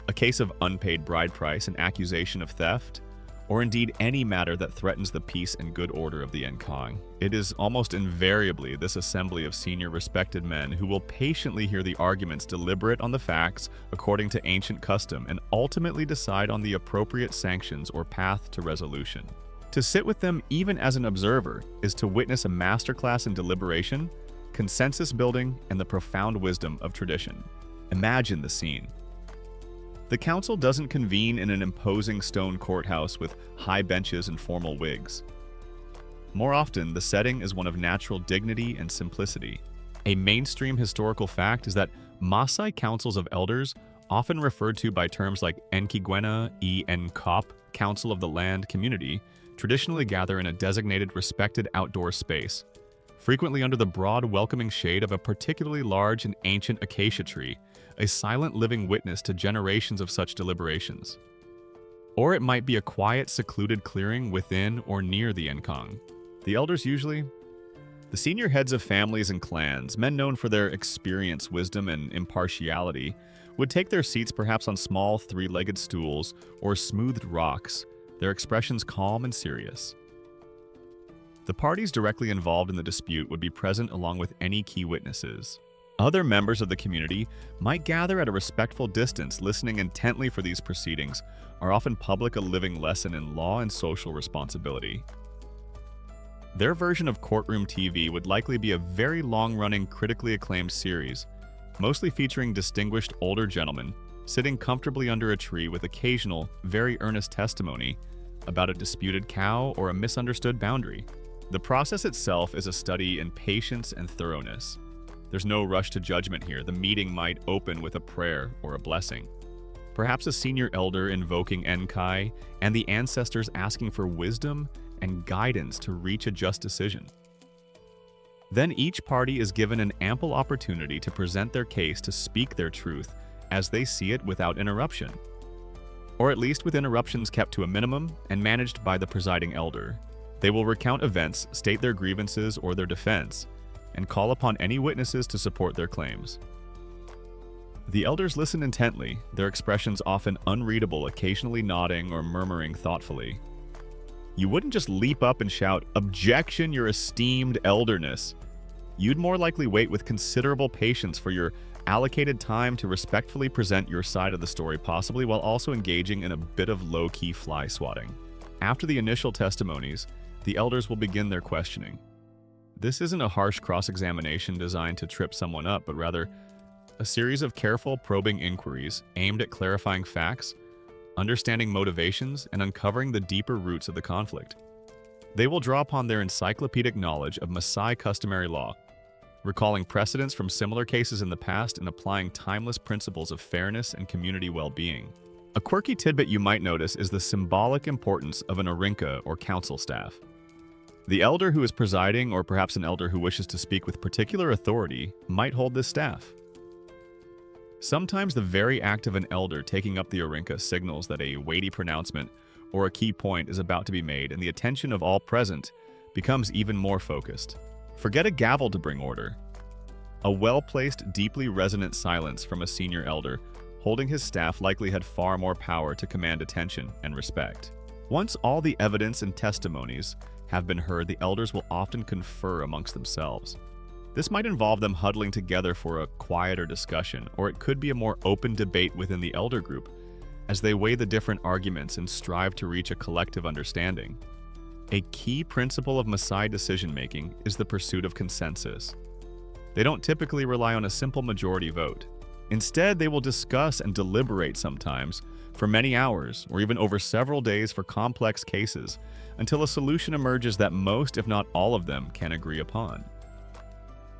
a case of unpaid bride price, an accusation of theft, or indeed any matter that threatens the peace and good order of the Nkong, it is almost invariably this assembly of senior respected men who will patiently hear the arguments, deliberate on the facts according to ancient custom, and ultimately decide on the appropriate sanctions or path to resolution. To sit with them even as an observer is to witness a masterclass in deliberation, consensus building, and the profound wisdom of tradition. Imagine the scene. The council doesn't convene in an imposing stone courthouse with high benches and formal wigs. More often, the setting is one of natural dignity and simplicity. A mainstream historical fact is that Maasai councils of elders, often referred to by terms like Nkigwena e Nkop, Council of the Land Community, traditionally gather in a designated, respected outdoor space, frequently under the broad, welcoming shade of a particularly large and ancient acacia tree, a silent living witness to generations of such deliberations. Or it might be a quiet, secluded clearing within or near the Nkong. The elders usually, the senior heads of families and clans, men known for their experience, wisdom, and impartiality, would take their seats perhaps on small three-legged stools or smoothed rocks, their expressions calm and serious. The parties directly involved in the dispute would be present along with any key witnesses. Other members of the community might gather at a respectful distance, listening intently, for these proceedings are often public, a living lesson in law and social responsibility. Their version of courtroom TV would likely be a very long-running, critically acclaimed series, mostly featuring distinguished older gentlemen sitting comfortably under a tree with occasional, very earnest testimony about a disputed cow or a misunderstood boundary. The process itself is a study in patience and thoroughness. There's no rush to judgment here. The meeting might open with a prayer or a blessing. Perhaps a senior elder invoking Nkai, and the ancestors asking for wisdom and guidance to reach a just decision. Then each party is given an ample opportunity to present their case to speak their truth as they see it without interruption, or at least with interruptions kept to a minimum and managed by the presiding elder. They will recount events, state their grievances or their defense, and call upon any witnesses to support their claims. The elders listen intently, their expressions often unreadable, occasionally nodding or murmuring thoughtfully. You wouldn't just leap up and shout, "Objection, your esteemed elderness." You'd more likely wait with considerable patience for your allocated time to respectfully present your side of the story, possibly while also engaging in a bit of low-key fly swatting. After the initial testimonies, the elders will begin their questioning. This isn't a harsh cross-examination designed to trip someone up, but rather a series of careful, probing inquiries aimed at clarifying facts, understanding motivations, and uncovering the deeper roots of the conflict. They will draw upon their encyclopedic knowledge of Maasai customary law, recalling precedents from similar cases in the past and applying timeless principles of fairness and community well-being. A quirky tidbit you might notice is the symbolic importance of an arinka or council staff. The elder who is presiding, or perhaps an elder who wishes to speak with particular authority, might hold this staff. Sometimes the very act of an elder taking up the arinka signals that a weighty pronouncement or a key point is about to be made, and the attention of all present becomes even more focused. Forget a gavel to bring order. A well-placed, deeply resonant silence from a senior elder holding his staff likely had far more power to command attention and respect. Once all the evidence and testimonies have been heard, the elders will often confer amongst themselves. This might involve them huddling together for a quieter discussion, or it could be a more open debate within the elder group as they weigh the different arguments and strive to reach a collective understanding. A key principle of Maasai decision-making is the pursuit of consensus. They don't typically rely on a simple majority vote. Instead, they will discuss and deliberate sometimes for many hours or even over several days for complex cases until a solution emerges that most, if not all of them, can agree upon.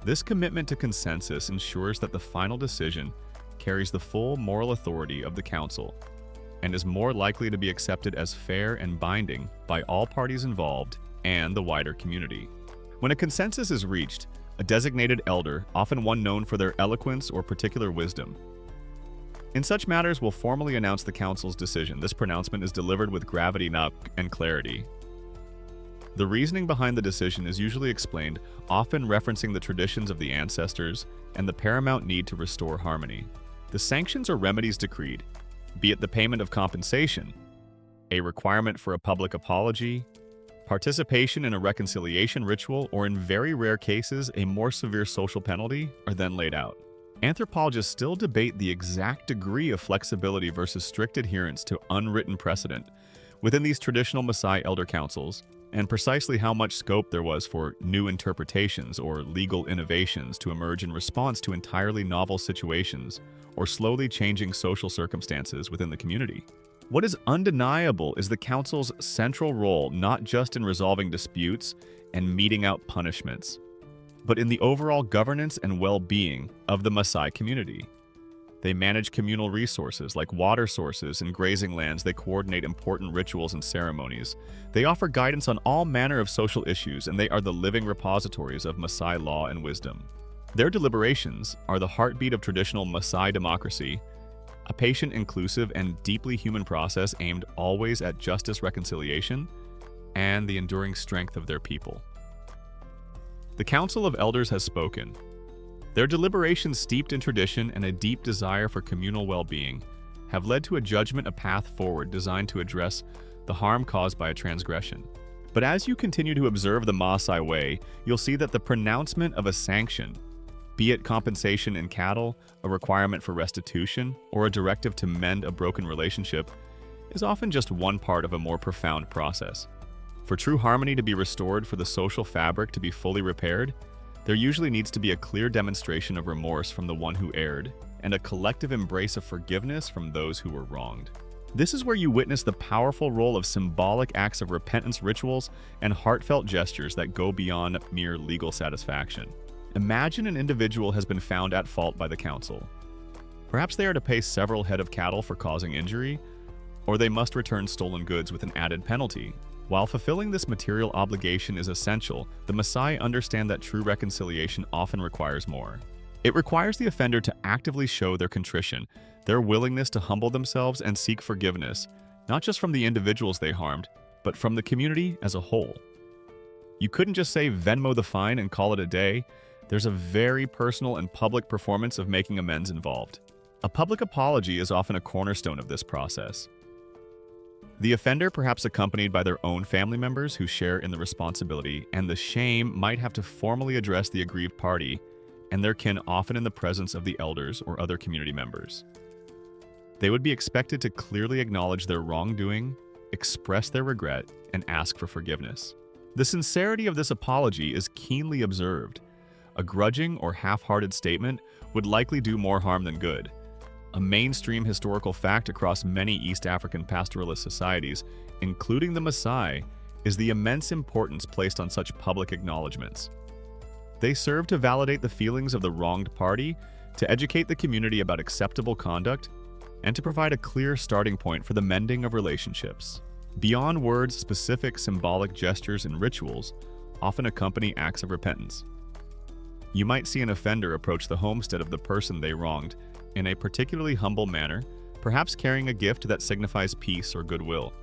This commitment to consensus ensures that the final decision carries the full moral authority of the council and is more likely to be accepted as fair and binding by all parties involved and the wider community. When a consensus is reached, a designated elder, often one known for their eloquence or particular wisdom, in such matters will formally announce the council's decision. This pronouncement is delivered with gravity and clarity. The reasoning behind the decision is usually explained, often referencing the traditions of the ancestors and the paramount need to restore harmony. The sanctions or remedies decreed, be it the payment of compensation, a requirement for a public apology, participation in a reconciliation ritual, or in very rare cases, a more severe social penalty, are then laid out. Anthropologists still debate the exact degree of flexibility versus strict adherence to unwritten precedent within these traditional Maasai elder councils, and precisely how much scope there was for new interpretations or legal innovations to emerge in response to entirely novel situations or slowly changing social circumstances within the community. What is undeniable is the council's central role not just in resolving disputes and meting out punishments, but in the overall governance and well-being of the Maasai community. They manage communal resources like water sources and grazing lands. They coordinate important rituals and ceremonies. They offer guidance on all manner of social issues, and they are the living repositories of Maasai law and wisdom. Their deliberations are the heartbeat of traditional Maasai democracy, a patient, inclusive, and deeply human process aimed always at justice, reconciliation, and the enduring strength of their people. The Council of Elders has spoken. Their deliberations, steeped in tradition and a deep desire for communal well-being, have led to a judgment, a path forward designed to address the harm caused by a transgression. But as you continue to observe the Maasai way, you'll see that the pronouncement of a sanction, be it compensation in cattle, a requirement for restitution, or a directive to mend a broken relationship, is often just one part of a more profound process. For true harmony to be restored, for the social fabric to be fully repaired, there usually needs to be a clear demonstration of remorse from the one who erred, and a collective embrace of forgiveness from those who were wronged. This is where you witness the powerful role of symbolic acts of repentance, rituals, and heartfelt gestures that go beyond mere legal satisfaction. Imagine an individual has been found at fault by the council. Perhaps they are to pay several head of cattle for causing injury, or they must return stolen goods with an added penalty. While fulfilling this material obligation is essential, the Maasai understand that true reconciliation often requires more. It requires the offender to actively show their contrition, their willingness to humble themselves and seek forgiveness, not just from the individuals they harmed, but from the community as a whole. You couldn't just say Venmo the fine and call it a day. There's a very personal and public performance of making amends involved. A public apology is often a cornerstone of this process. The offender, perhaps accompanied by their own family members who share in the responsibility and the shame, might have to formally address the aggrieved party and their kin, often in the presence of the elders or other community members. They would be expected to clearly acknowledge their wrongdoing, express their regret, and ask for forgiveness. The sincerity of this apology is keenly observed. A grudging or half-hearted statement would likely do more harm than good. A mainstream historical fact across many East African pastoralist societies, including the Maasai, is the immense importance placed on such public acknowledgments. They serve to validate the feelings of the wronged party, to educate the community about acceptable conduct, and to provide a clear starting point for the mending of relationships. Beyond words, specific symbolic gestures and rituals often accompany acts of repentance. You might see an offender approach the homestead of the person they wronged in a particularly humble manner, perhaps carrying a gift that signifies peace or goodwill.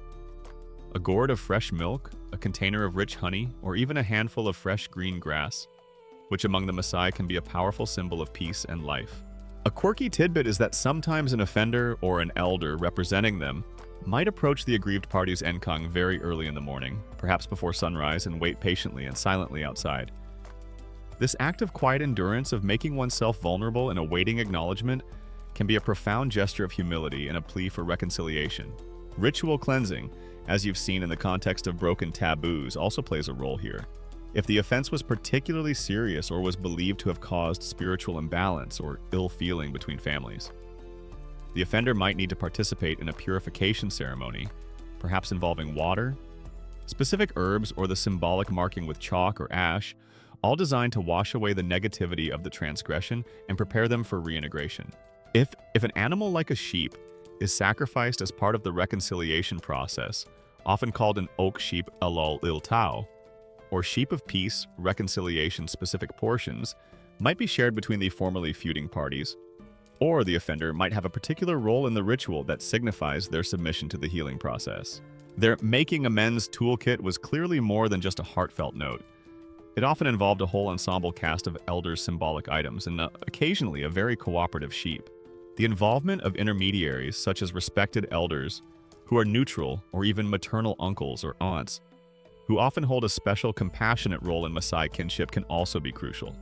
A gourd of fresh milk, a container of rich honey, or even a handful of fresh green grass, which among the Maasai can be a powerful symbol of peace and life. A quirky tidbit is that sometimes an offender or an elder representing them might approach the aggrieved party's enkang very early in the morning, perhaps before sunrise, and wait patiently and silently outside. This act of quiet endurance, of making oneself vulnerable and awaiting acknowledgement, can be a profound gesture of humility and a plea for reconciliation. Ritual cleansing, as you've seen in the context of broken taboos, also plays a role here. If the offense was particularly serious or was believed to have caused spiritual imbalance or ill feeling between families, the offender might need to participate in a purification ceremony, perhaps involving water, specific herbs, or the symbolic marking with chalk or ash, all designed to wash away the negativity of the transgression and prepare them for reintegration. If an animal like a sheep is sacrificed as part of the reconciliation process, often called an oak sheep alol il tau, or sheep of peace, reconciliation-specific portions, might be shared between the formerly feuding parties, or the offender might have a particular role in the ritual that signifies their submission to the healing process. Their making amends toolkit was clearly more than just a heartfelt note. It often involved a whole ensemble cast of elders' symbolic items and occasionally a very cooperative sheep. The involvement of intermediaries, such as respected elders, who are neutral, or even maternal uncles or aunts, who often hold a special compassionate role in Maasai kinship, can also be crucial.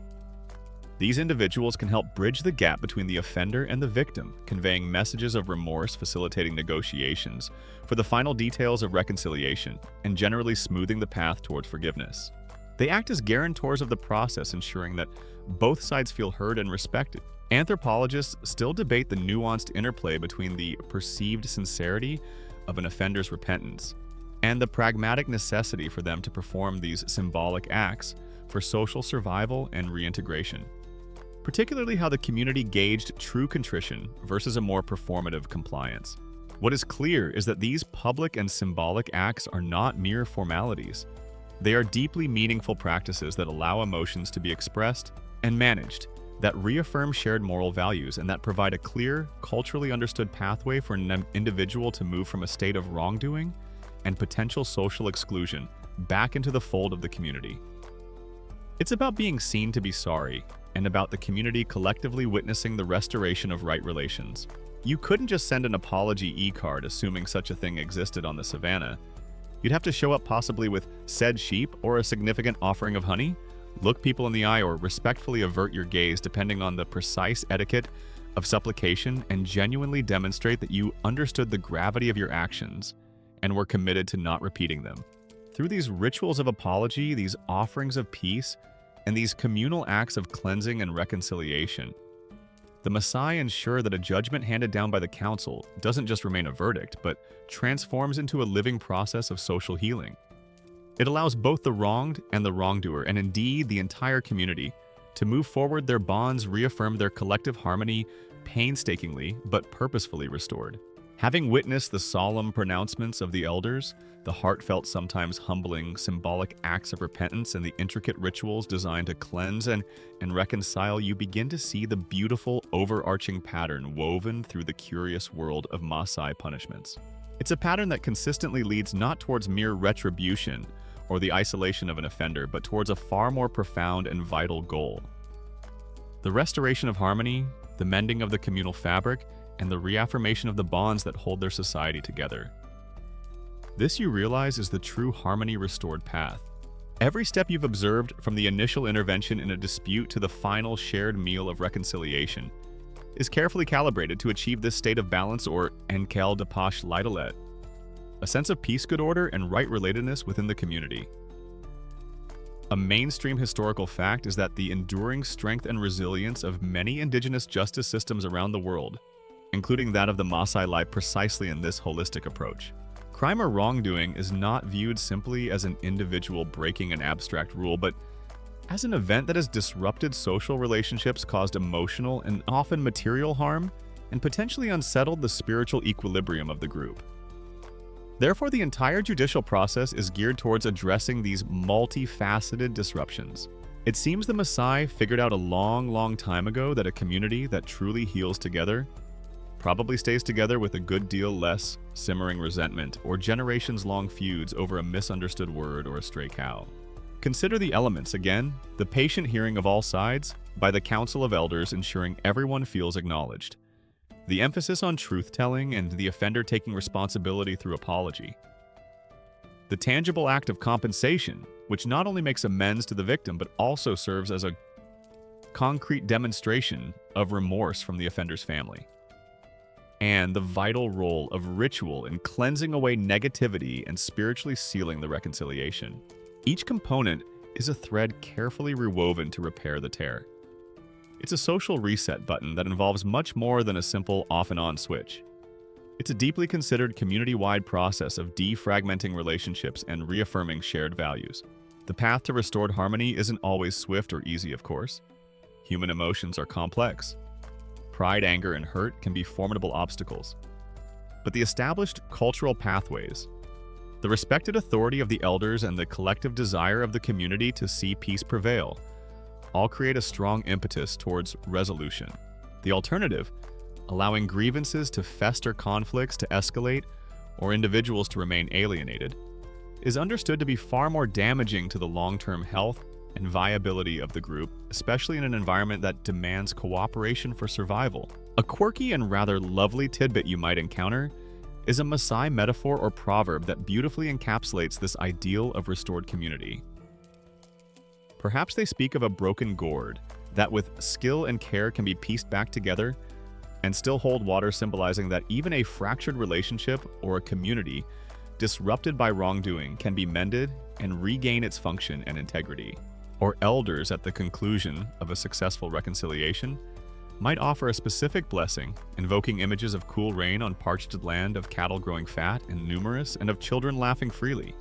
These individuals can help bridge the gap between the offender and the victim, conveying messages of remorse, facilitating negotiations for the final details of reconciliation, and generally smoothing the path towards forgiveness. They act as guarantors of the process, ensuring that both sides feel heard and respected. Anthropologists still debate the nuanced interplay between the perceived sincerity of an offender's repentance and the pragmatic necessity for them to perform these symbolic acts for social survival and reintegration, particularly how the community gauged true contrition versus a more performative compliance. What is clear is that these public and symbolic acts are not mere formalities. They are deeply meaningful practices that allow emotions to be expressed and managed, that reaffirm shared moral values, and that provide a clear, culturally understood pathway for an individual to move from a state of wrongdoing and potential social exclusion back into the fold of the community. It's about being seen to be sorry, and about the community collectively witnessing the restoration of right relations. You couldn't just send an apology e-card assuming such a thing existed on the savannah. You'd have to show up possibly with said sheep or a significant offering of honey, look people in the eye, or respectfully avert your gaze depending on the precise etiquette of supplication, and genuinely demonstrate that you understood the gravity of your actions and were committed to not repeating them. Through these rituals of apology, these offerings of peace, and these communal acts of cleansing and reconciliation, the Maasai ensure that a judgment handed down by the council doesn't just remain a verdict, but transforms into a living process of social healing. It allows both the wronged and the wrongdoer, and indeed the entire community, to move forward, their bonds reaffirm, their collective harmony painstakingly but purposefully restored. Having witnessed the solemn pronouncements of the elders, the heartfelt, sometimes humbling, symbolic acts of repentance, and the intricate rituals designed to cleanse and reconcile, you begin to see the beautiful, overarching pattern woven through the curious world of Maasai punishments. It's a pattern that consistently leads not towards mere retribution or the isolation of an offender, but towards a far more profound and vital goal: the restoration of harmony, the mending of the communal fabric, and the reaffirmation of the bonds that hold their society together. This, you realize, is the true harmony-restored path. Every step you've observed, from the initial intervention in a dispute to the final shared meal of reconciliation, is carefully calibrated to achieve this state of balance, or enkel de pache lidelet, a sense of peace, good order, and right-relatedness within the community. A mainstream historical fact is that the enduring strength and resilience of many indigenous justice systems around the world, including that of the Maasai, lie precisely in this holistic approach. Crime or wrongdoing is not viewed simply as an individual breaking an abstract rule, but as an event that has disrupted social relationships, caused emotional and often material harm, and potentially unsettled the spiritual equilibrium of the group. Therefore, the entire judicial process is geared towards addressing these multifaceted disruptions. It seems the Maasai figured out a long time ago that a community that truly heals together probably stays together with a good deal less simmering resentment or generations-long feuds over a misunderstood word or a stray cow. Consider the elements again: the patient hearing of all sides by the Council of Elders, ensuring everyone feels acknowledged; the emphasis on truth-telling and the offender taking responsibility through apology; the tangible act of compensation, which not only makes amends to the victim but also serves as a concrete demonstration of remorse from the offender's family; and the vital role of ritual in cleansing away negativity and spiritually sealing the reconciliation. Each component is a thread carefully rewoven to repair the tear. It's a social reset button that involves much more than a simple off and on switch. It's a deeply considered community-wide process of defragmenting relationships and reaffirming shared values. The path to restored harmony isn't always swift or easy, of course. Human emotions are complex. Pride, anger, and hurt can be formidable obstacles. But the established cultural pathways, the respected authority of the elders, and the collective desire of the community to see peace prevail all create a strong impetus towards resolution. The alternative, allowing grievances to fester, conflicts to escalate, or individuals to remain alienated, is understood to be far more damaging to the long-term health and viability of the group, especially in an environment that demands cooperation for survival. A quirky and rather lovely tidbit you might encounter is a Maasai metaphor or proverb that beautifully encapsulates this ideal of restored community. Perhaps they speak of a broken gourd that with skill and care can be pieced back together and still hold water, symbolizing that even a fractured relationship or a community disrupted by wrongdoing can be mended and regain its function and integrity. Or elders, at the conclusion of a successful reconciliation, might offer a specific blessing, invoking images of cool rain on parched land, of cattle growing fat and numerous, and of children laughing freely.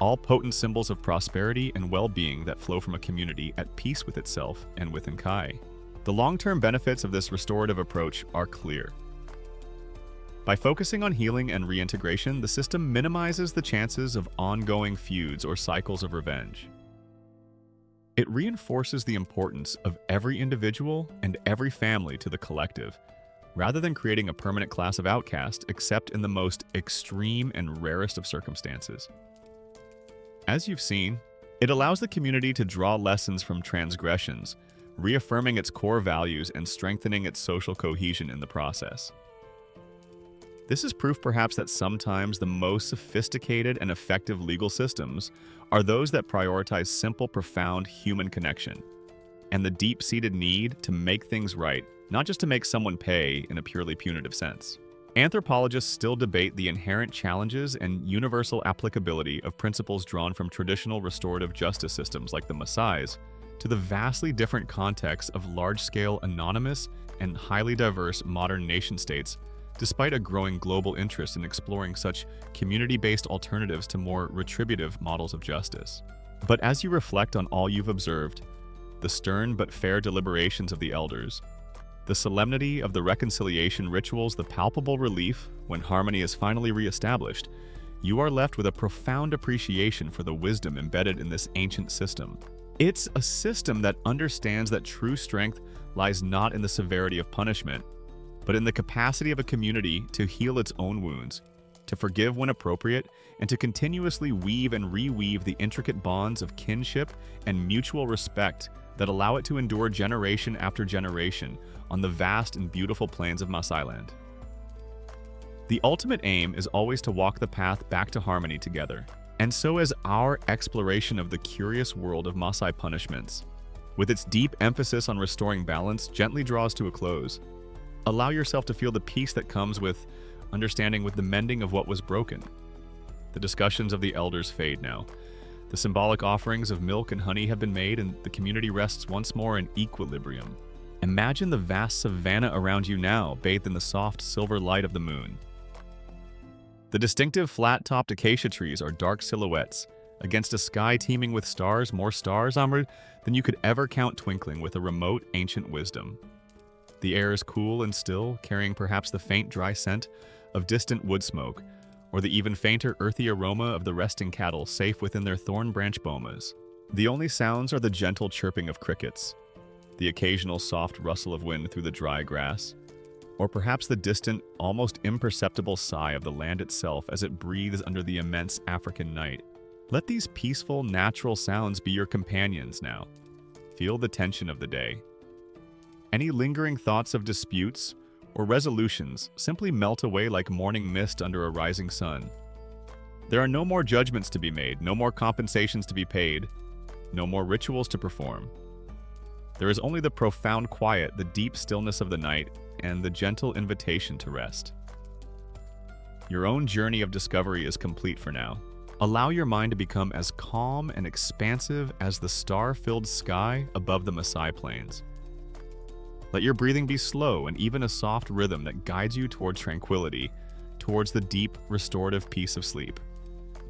All potent symbols of prosperity and well-being that flow from a community at peace with itself and with Nkai. The long-term benefits of this restorative approach are clear. By focusing on healing and reintegration, the system minimizes the chances of ongoing feuds or cycles of revenge. It reinforces the importance of every individual and every family to the collective, rather than creating a permanent class of outcasts except in the most extreme and rarest of circumstances. As you've seen, it allows the community to draw lessons from transgressions, reaffirming its core values and strengthening its social cohesion in the process. This is proof perhaps that sometimes the most sophisticated and effective legal systems are those that prioritize simple, profound human connection and the deep-seated need to make things right, not just to make someone pay in a purely punitive sense. Anthropologists still debate the inherent challenges and universal applicability of principles drawn from traditional restorative justice systems like the Maasai's to the vastly different contexts of large-scale, anonymous, and highly diverse modern nation-states, despite a growing global interest in exploring such community-based alternatives to more retributive models of justice. But as you reflect on all you've observed, the stern but fair deliberations of the elders, The solemnity of the reconciliation rituals, the palpable relief when harmony is finally reestablished, you are left with a profound appreciation for the wisdom embedded in this ancient system. It's a system that understands that true strength lies not in the severity of punishment, but in the capacity of a community to heal its own wounds, to forgive when appropriate, and to continuously weave and reweave the intricate bonds of kinship and mutual respect that allow it to endure generation after generation on the vast and beautiful plains of Maasai land. The ultimate aim is always to walk the path back to harmony together, and so is our exploration of the curious world of Maasai punishments. With its deep emphasis on restoring balance, gently draws to a close. Allow yourself to feel the peace that comes with understanding with the mending of what was broken. The discussions of the elders fade now. The symbolic offerings of milk and honey have been made, and the community rests once more in equilibrium. Imagine the vast savanna around you now, bathed in the soft silver light of the moon. The distinctive flat-topped acacia trees are dark silhouettes against a sky teeming with stars, more stars, Amr, than you could ever count twinkling with a remote, ancient wisdom. The air is cool and still, carrying perhaps the faint, dry scent of distant wood smoke, or the even fainter, earthy aroma of the resting cattle safe within their thorn branch bomas. The only sounds are the gentle chirping of crickets, the occasional soft rustle of wind through the dry grass, or perhaps the distant, almost imperceptible sigh of the land itself as it breathes under the immense African night. Let these peaceful, natural sounds be your companions now. Feel the tension of the day. Any lingering thoughts of disputes or resolutions simply melt away like morning mist under a rising sun. There are no more judgments to be made, no more compensations to be paid, no more rituals to perform. There is only the profound quiet, the deep stillness of the night, and the gentle invitation to rest. Your own journey of discovery is complete for now. Allow your mind to become as calm and expansive as the star-filled sky above the Maasai plains. Let your breathing be slow and even a soft rhythm that guides you towards tranquility, towards the deep, restorative peace of sleep.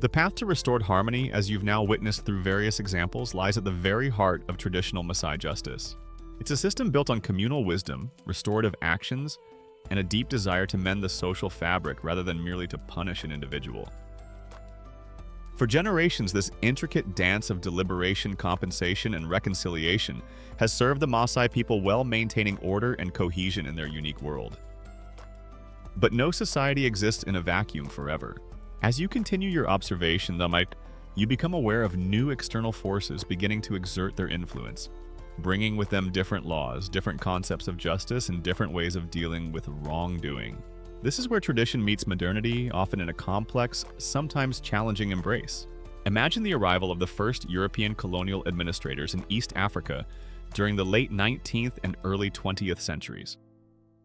The path to restored harmony, as you've now witnessed through various examples, lies at the very heart of traditional Maasai justice. It's a system built on communal wisdom, restorative actions, and a deep desire to mend the social fabric rather than merely to punish an individual. For generations, this intricate dance of deliberation, compensation, and reconciliation has served the Maasai people well, maintaining order and cohesion in their unique world. But no society exists in a vacuum forever. As you continue your observation, you become aware of new external forces beginning to exert their influence, bringing with them different laws, different concepts of justice, and different ways of dealing with wrongdoing. This is where tradition meets modernity, often in a complex, sometimes challenging embrace. Imagine the arrival of the first European colonial administrators in East Africa during the late 19th and early 20th centuries.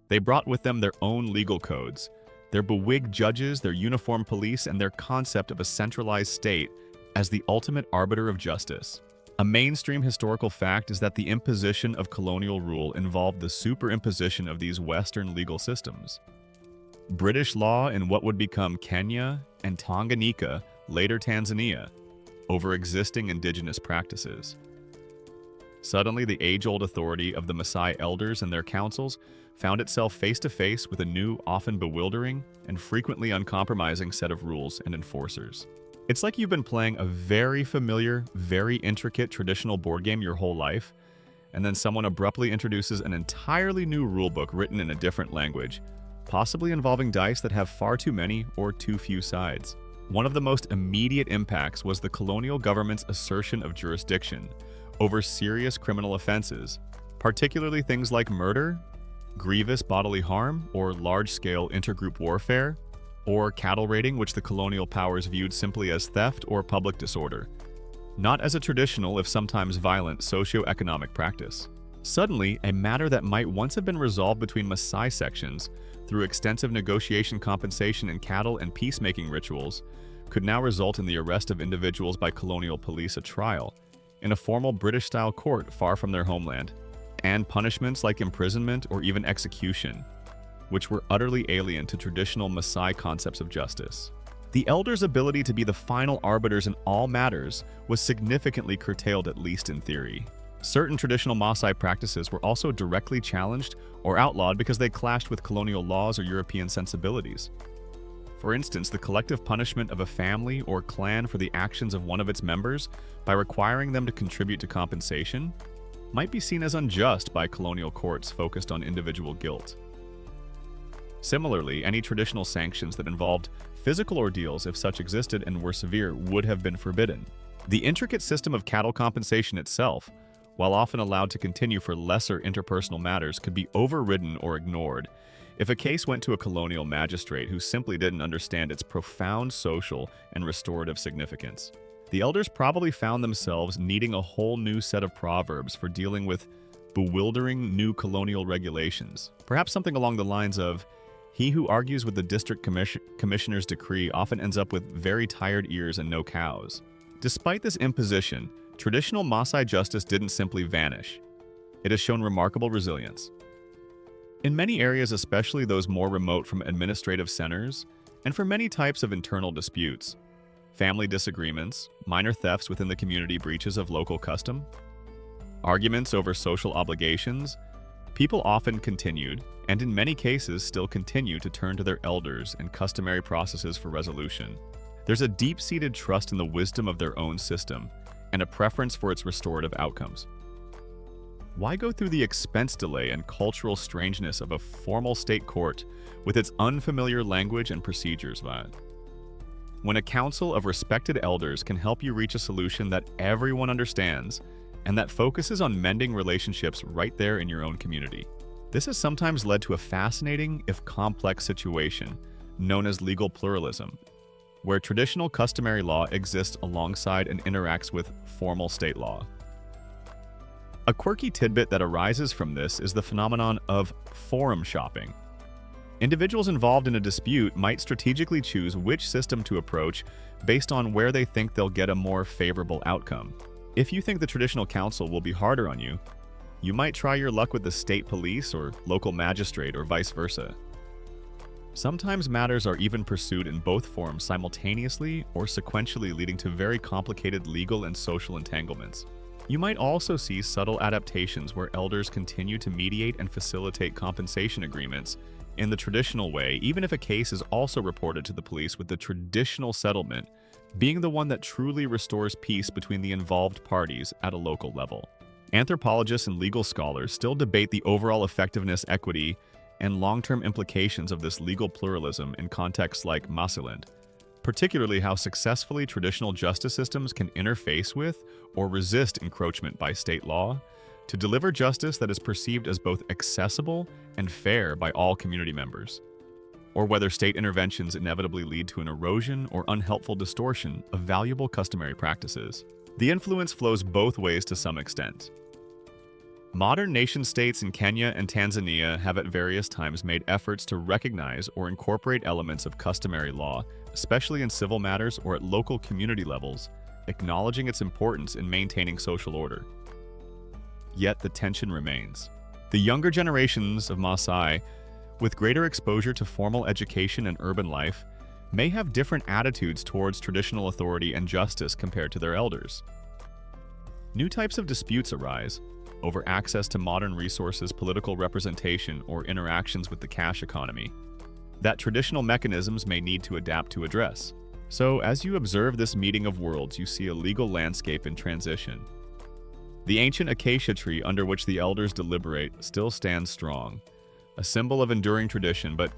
They brought with them their own legal codes, their bewigged judges, their uniformed police, and their concept of a centralized state as the ultimate arbiter of justice. A mainstream historical fact is that the imposition of colonial rule involved the superimposition of these Western legal systems. British law in what would become Kenya and Tanganyika, later Tanzania, over existing indigenous practices. Suddenly, the age-old authority of the Maasai elders and their councils found itself face-to-face with a new, often bewildering, and frequently uncompromising set of rules and enforcers. It's like you've been playing a very familiar, very intricate traditional board game your whole life, and then someone abruptly introduces an entirely new rulebook written in a different language, possibly involving dice that have far too many or too few sides. One of the most immediate impacts was the colonial government's assertion of jurisdiction over serious criminal offenses, particularly things like murder, grievous bodily harm, or large-scale intergroup warfare, or cattle raiding, which the colonial powers viewed simply as theft or public disorder, not as a traditional, if sometimes violent, socio-economic practice. Suddenly, a matter that might once have been resolved between Maasai sections through extensive negotiation, compensation, and cattle and peacemaking rituals could now result in the arrest of individuals by colonial police at trial, in a formal British-style court far from their homeland, and punishments like imprisonment or even execution, which were utterly alien to traditional Maasai concepts of justice. The elders' ability to be the final arbiters in all matters was significantly curtailed, at least in theory. Certain traditional Maasai practices were also directly challenged or outlawed because they clashed with colonial laws or European sensibilities. For instance, the collective punishment of a family or clan for the actions of one of its members by requiring them to contribute to compensation might be seen as unjust by colonial courts focused on individual guilt. Similarly, any traditional sanctions that involved physical ordeals, if such existed and were severe, would have been forbidden. The intricate system of cattle compensation itself, while often allowed to continue for lesser interpersonal matters, could be overridden or ignored if a case went to a colonial magistrate who simply didn't understand its profound social and restorative significance. The elders probably found themselves needing a whole new set of proverbs for dealing with bewildering new colonial regulations. Perhaps something along the lines of, "He who argues with the district commissioner's decree often ends up with very tired ears and no cows." Despite this imposition, traditional Maasai justice didn't simply vanish. It has shown remarkable resilience. In many areas, especially those more remote from administrative centers, and for many types of internal disputes, family disagreements, minor thefts within the community, breaches of local custom, arguments over social obligations, people often continued, and in many cases still continue, to turn to their elders and customary processes for resolution. There's a deep-seated trust in the wisdom of their own system and a preference for its restorative outcomes. Why go through the expense delay and cultural strangeness of a formal state court with its unfamiliar language and procedures, when a council of respected elders can help you reach a solution that everyone understands and that focuses on mending relationships right there in your own community? This has sometimes led to a fascinating, if complex, situation known as legal pluralism, where traditional customary law exists alongside and interacts with formal state law. A quirky tidbit that arises from this is the phenomenon of forum shopping. Individuals involved in a dispute might strategically choose which system to approach based on where they think they'll get a more favorable outcome. If you think the traditional council will be harder on you, you might try your luck with the state police or local magistrate, or vice versa. Sometimes matters are even pursued in both forms simultaneously or sequentially, leading to very complicated legal and social entanglements. You might also see subtle adaptations where elders continue to mediate and facilitate compensation agreements in the traditional way, even if a case is also reported to the police, with the traditional settlement being the one that truly restores peace between the involved parties at a local level. Anthropologists and legal scholars still debate the overall effectiveness, equity, and long-term implications of this legal pluralism in contexts like Maasai, particularly how successfully traditional justice systems can interface with or resist encroachment by state law to deliver justice that is perceived as both accessible and fair by all community members, or whether state interventions inevitably lead to an erosion or unhelpful distortion of valuable customary practices. The influence flows both ways to some extent. Modern nation-states in Kenya and Tanzania have at various times made efforts to recognize or incorporate elements of customary law, especially in civil matters or at local community levels, acknowledging its importance in maintaining social order. Yet the tension remains. The younger generations of Maasai, with greater exposure to formal education and urban life, may have different attitudes towards traditional authority and justice compared to their elders. New types of disputes arise over access to modern resources, political representation, or interactions with the cash economy that traditional mechanisms may need to adapt to address. So, as you observe this meeting of worlds, you see a legal landscape in transition. The ancient acacia tree under which the elders deliberate still stands strong, a symbol of enduring tradition, but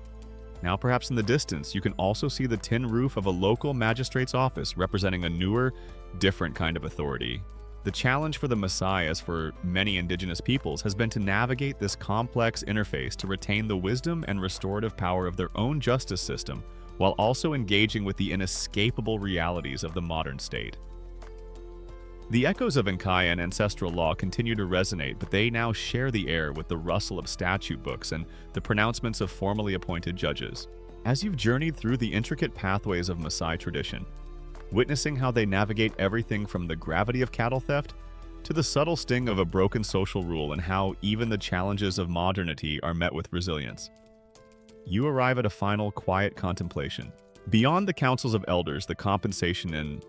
now perhaps in the distance you can also see the tin roof of a local magistrate's office representing a newer, different kind of authority. The challenge for the Maasai, as for many indigenous peoples, has been to navigate this complex interface to retain the wisdom and restorative power of their own justice system, while also engaging with the inescapable realities of the modern state. The echoes of Nkai and ancestral law continue to resonate, but they now share the air with the rustle of statute books and the pronouncements of formally appointed judges. As you've journeyed through the intricate pathways of Maasai tradition, witnessing how they navigate everything from the gravity of cattle theft to the subtle sting of a broken social rule, and how even the challenges of modernity are met with resilience, you arrive at a final, quiet contemplation. Beyond the councils of elders, the compensation and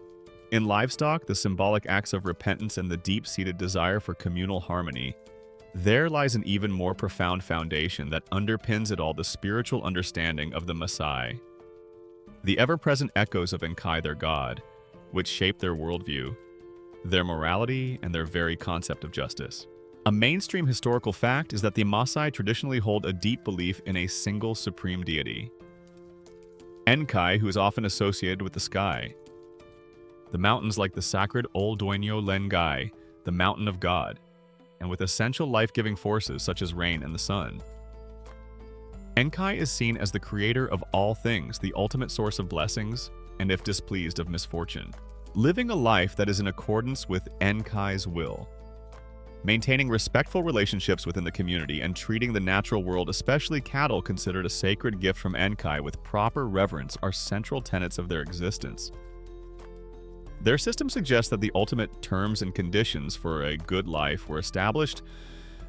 In livestock, the symbolic acts of repentance and the deep-seated desire for communal harmony, there lies an even more profound foundation that underpins it all: the spiritual understanding of the Maasai. The ever-present echoes of Enkai, their god, which shape their worldview, their morality, and their very concept of justice. A mainstream historical fact is that the Maasai traditionally hold a deep belief in a single supreme deity, Enkai, who is often associated with the sky. The mountains like the sacred Ol Doinyo Lengai, the mountain of God, and with essential life-giving forces such as rain and the sun. Enkai is seen as the creator of all things, the ultimate source of blessings, and if displeased, of misfortune. Living a life that is in accordance with Enkai's will. Maintaining respectful relationships within the community and treating the natural world, especially cattle considered a sacred gift from Enkai, with proper reverence are central tenets of their existence. Their system suggests that the ultimate terms and conditions for a good life were established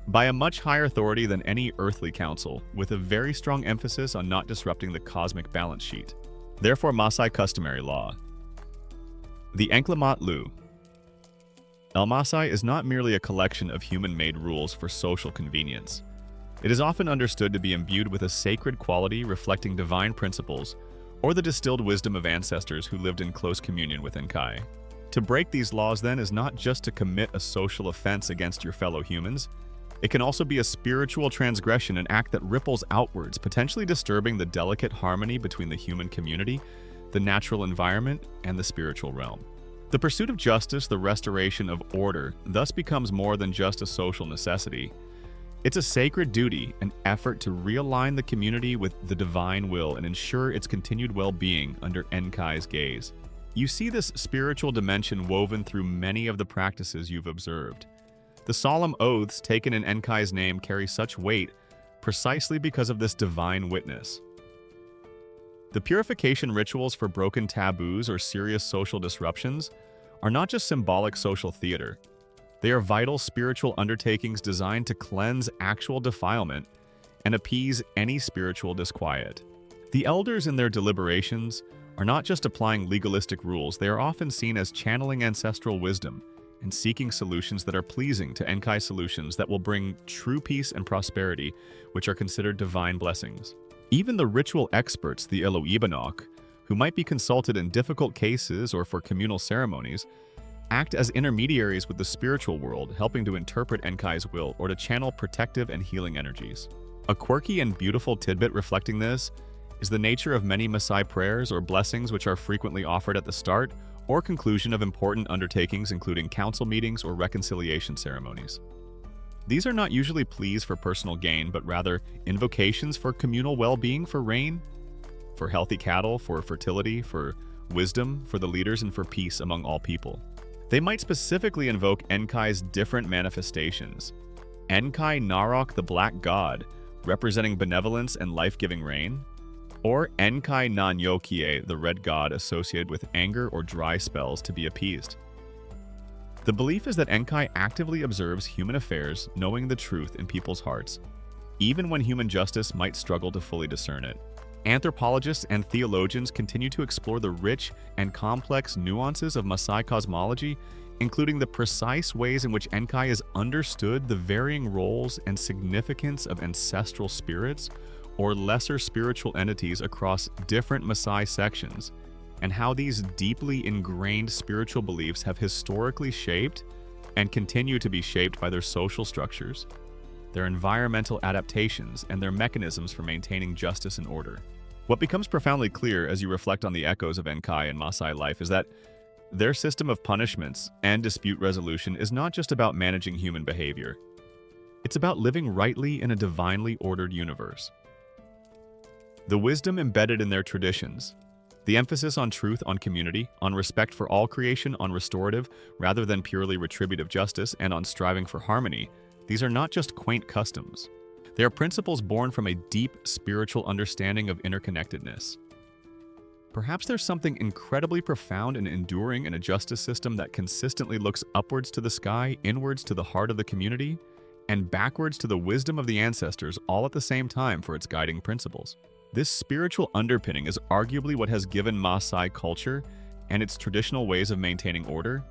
by a much higher authority than any earthly council, with a very strong emphasis on not disrupting the cosmic balance sheet. Therefore, Maasai customary law. The Enklemat Lu. El Maasai is not merely a collection of human-made rules for social convenience. It is often understood to be imbued with a sacred quality reflecting divine principles or the distilled wisdom of ancestors who lived in close communion with Enkai. To break these laws, then, is not just to commit a social offense against your fellow humans. It can also be a spiritual transgression, an act that ripples outwards, potentially disturbing the delicate harmony between the human community, the natural environment, and the spiritual realm. The pursuit of justice, the restoration of order, thus becomes more than just a social necessity. It's a sacred duty, an effort to realign the community with the divine will and ensure its continued well-being under Enkai's gaze. You see this spiritual dimension woven through many of the practices you've observed. The solemn oaths taken in Enkai's name carry such weight precisely because of this divine witness. The purification rituals for broken taboos or serious social disruptions are not just symbolic social theater. They are vital spiritual undertakings designed to cleanse actual defilement and appease any spiritual disquiet. The elders in their deliberations are not just applying legalistic rules, they are often seen as channeling ancestral wisdom and seeking solutions that are pleasing to Enkai, solutions that will bring true peace and prosperity, which are considered divine blessings. Even the ritual experts, the Eloibanok, who might be consulted in difficult cases or for communal ceremonies, act as intermediaries with the spiritual world, helping to interpret Enkai's will or to channel protective and healing energies. A quirky and beautiful tidbit reflecting this is the nature of many Maasai prayers or blessings, which are frequently offered at the start or conclusion of important undertakings, including council meetings or reconciliation ceremonies. These are not usually pleas for personal gain, but rather invocations for communal well-being, for rain, for healthy cattle, for fertility, for wisdom, for the leaders, and for peace among all people. They might specifically invoke Enkai's different manifestations. Enkai Narok, the Black God, representing benevolence and life-giving rain, or Enkai Nanyokie, the Red God, associated with anger or dry spells to be appeased. The belief is that Enkai actively observes human affairs, knowing the truth in people's hearts, even when human justice might struggle to fully discern it. Anthropologists and theologians continue to explore the rich and complex nuances of Maasai cosmology, including the precise ways in which Enkai is understood, the varying roles and significance of ancestral spirits or lesser spiritual entities across different Maasai sections, and how these deeply ingrained spiritual beliefs have historically shaped and continue to be shaped by their social structures, their environmental adaptations, and their mechanisms for maintaining justice and order. What becomes profoundly clear as you reflect on the echoes of Enkai and Maasai life is that their system of punishments and dispute resolution is not just about managing human behavior. It's about living rightly in a divinely ordered universe. The wisdom embedded in their traditions, the emphasis on truth, on community, on respect for all creation, on restorative rather than purely retributive justice, and on striving for harmony, these are not just quaint customs. They are principles born from a deep spiritual understanding of interconnectedness. Perhaps there's something incredibly profound and enduring in a justice system that consistently looks upwards to the sky, inwards to the heart of the community, and backwards to the wisdom of the ancestors, all at the same time for its guiding principles. This spiritual underpinning is arguably what has given Maasai culture and its traditional ways of maintaining order.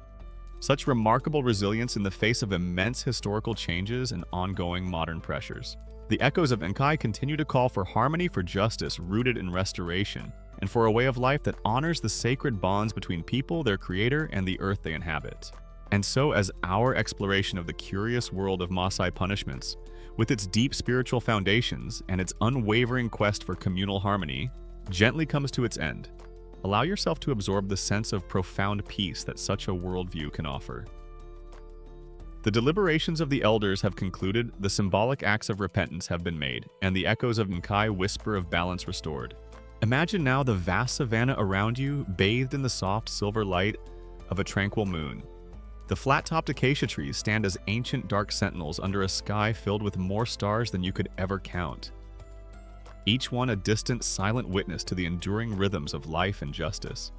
Such remarkable resilience in the face of immense historical changes and ongoing modern pressures. The echoes of Nkai continue to call for harmony, for justice rooted in restoration, and for a way of life that honors the sacred bonds between people, their creator, and the earth they inhabit. And so, as our exploration of the curious world of Maasai punishments, with its deep spiritual foundations and its unwavering quest for communal harmony, gently comes to its end, allow yourself to absorb the sense of profound peace that such a worldview can offer. The deliberations of the elders have concluded, the symbolic acts of repentance have been made, and the echoes of Nkai whisper of balance restored. Imagine now the vast savanna around you, bathed in the soft silver light of a tranquil moon. The flat-topped acacia trees stand as ancient dark sentinels under a sky filled with more stars than you could ever count, each one a distant, silent witness to the enduring rhythms of life and justice.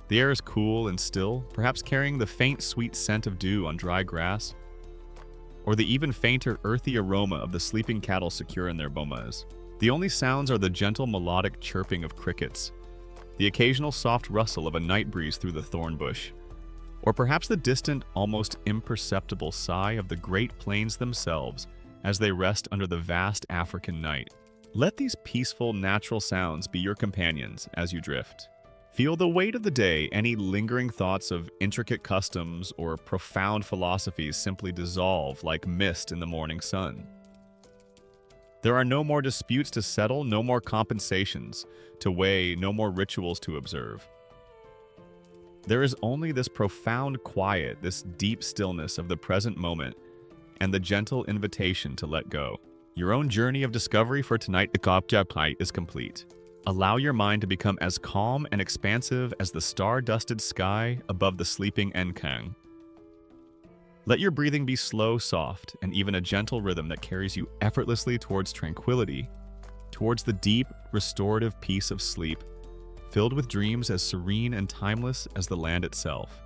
The air is cool and still, perhaps carrying the faint, sweet scent of dew on dry grass, or the even fainter, earthy aroma of the sleeping cattle secure in their bomas. The only sounds are the gentle, melodic chirping of crickets, the occasional soft rustle of a night breeze through the thorn bush, or perhaps the distant, almost imperceptible sigh of the Great Plains themselves as they rest under the vast African night. Let these peaceful, natural sounds be your companions as you drift. Feel the weight of the day, any lingering thoughts of intricate customs or profound philosophies simply dissolve like mist in the morning sun. There are no more disputes to settle, no more compensations to weigh, no more rituals to observe. There is only this profound quiet, this deep stillness of the present moment, and the gentle invitation to let go. Your own journey of discovery for tonight is complete. Allow your mind to become as calm and expansive as the star-dusted sky above the sleeping Nkang. Let your breathing be slow, soft, and even a gentle rhythm that carries you effortlessly towards tranquility, towards the deep, restorative peace of sleep, filled with dreams as serene and timeless as the land itself.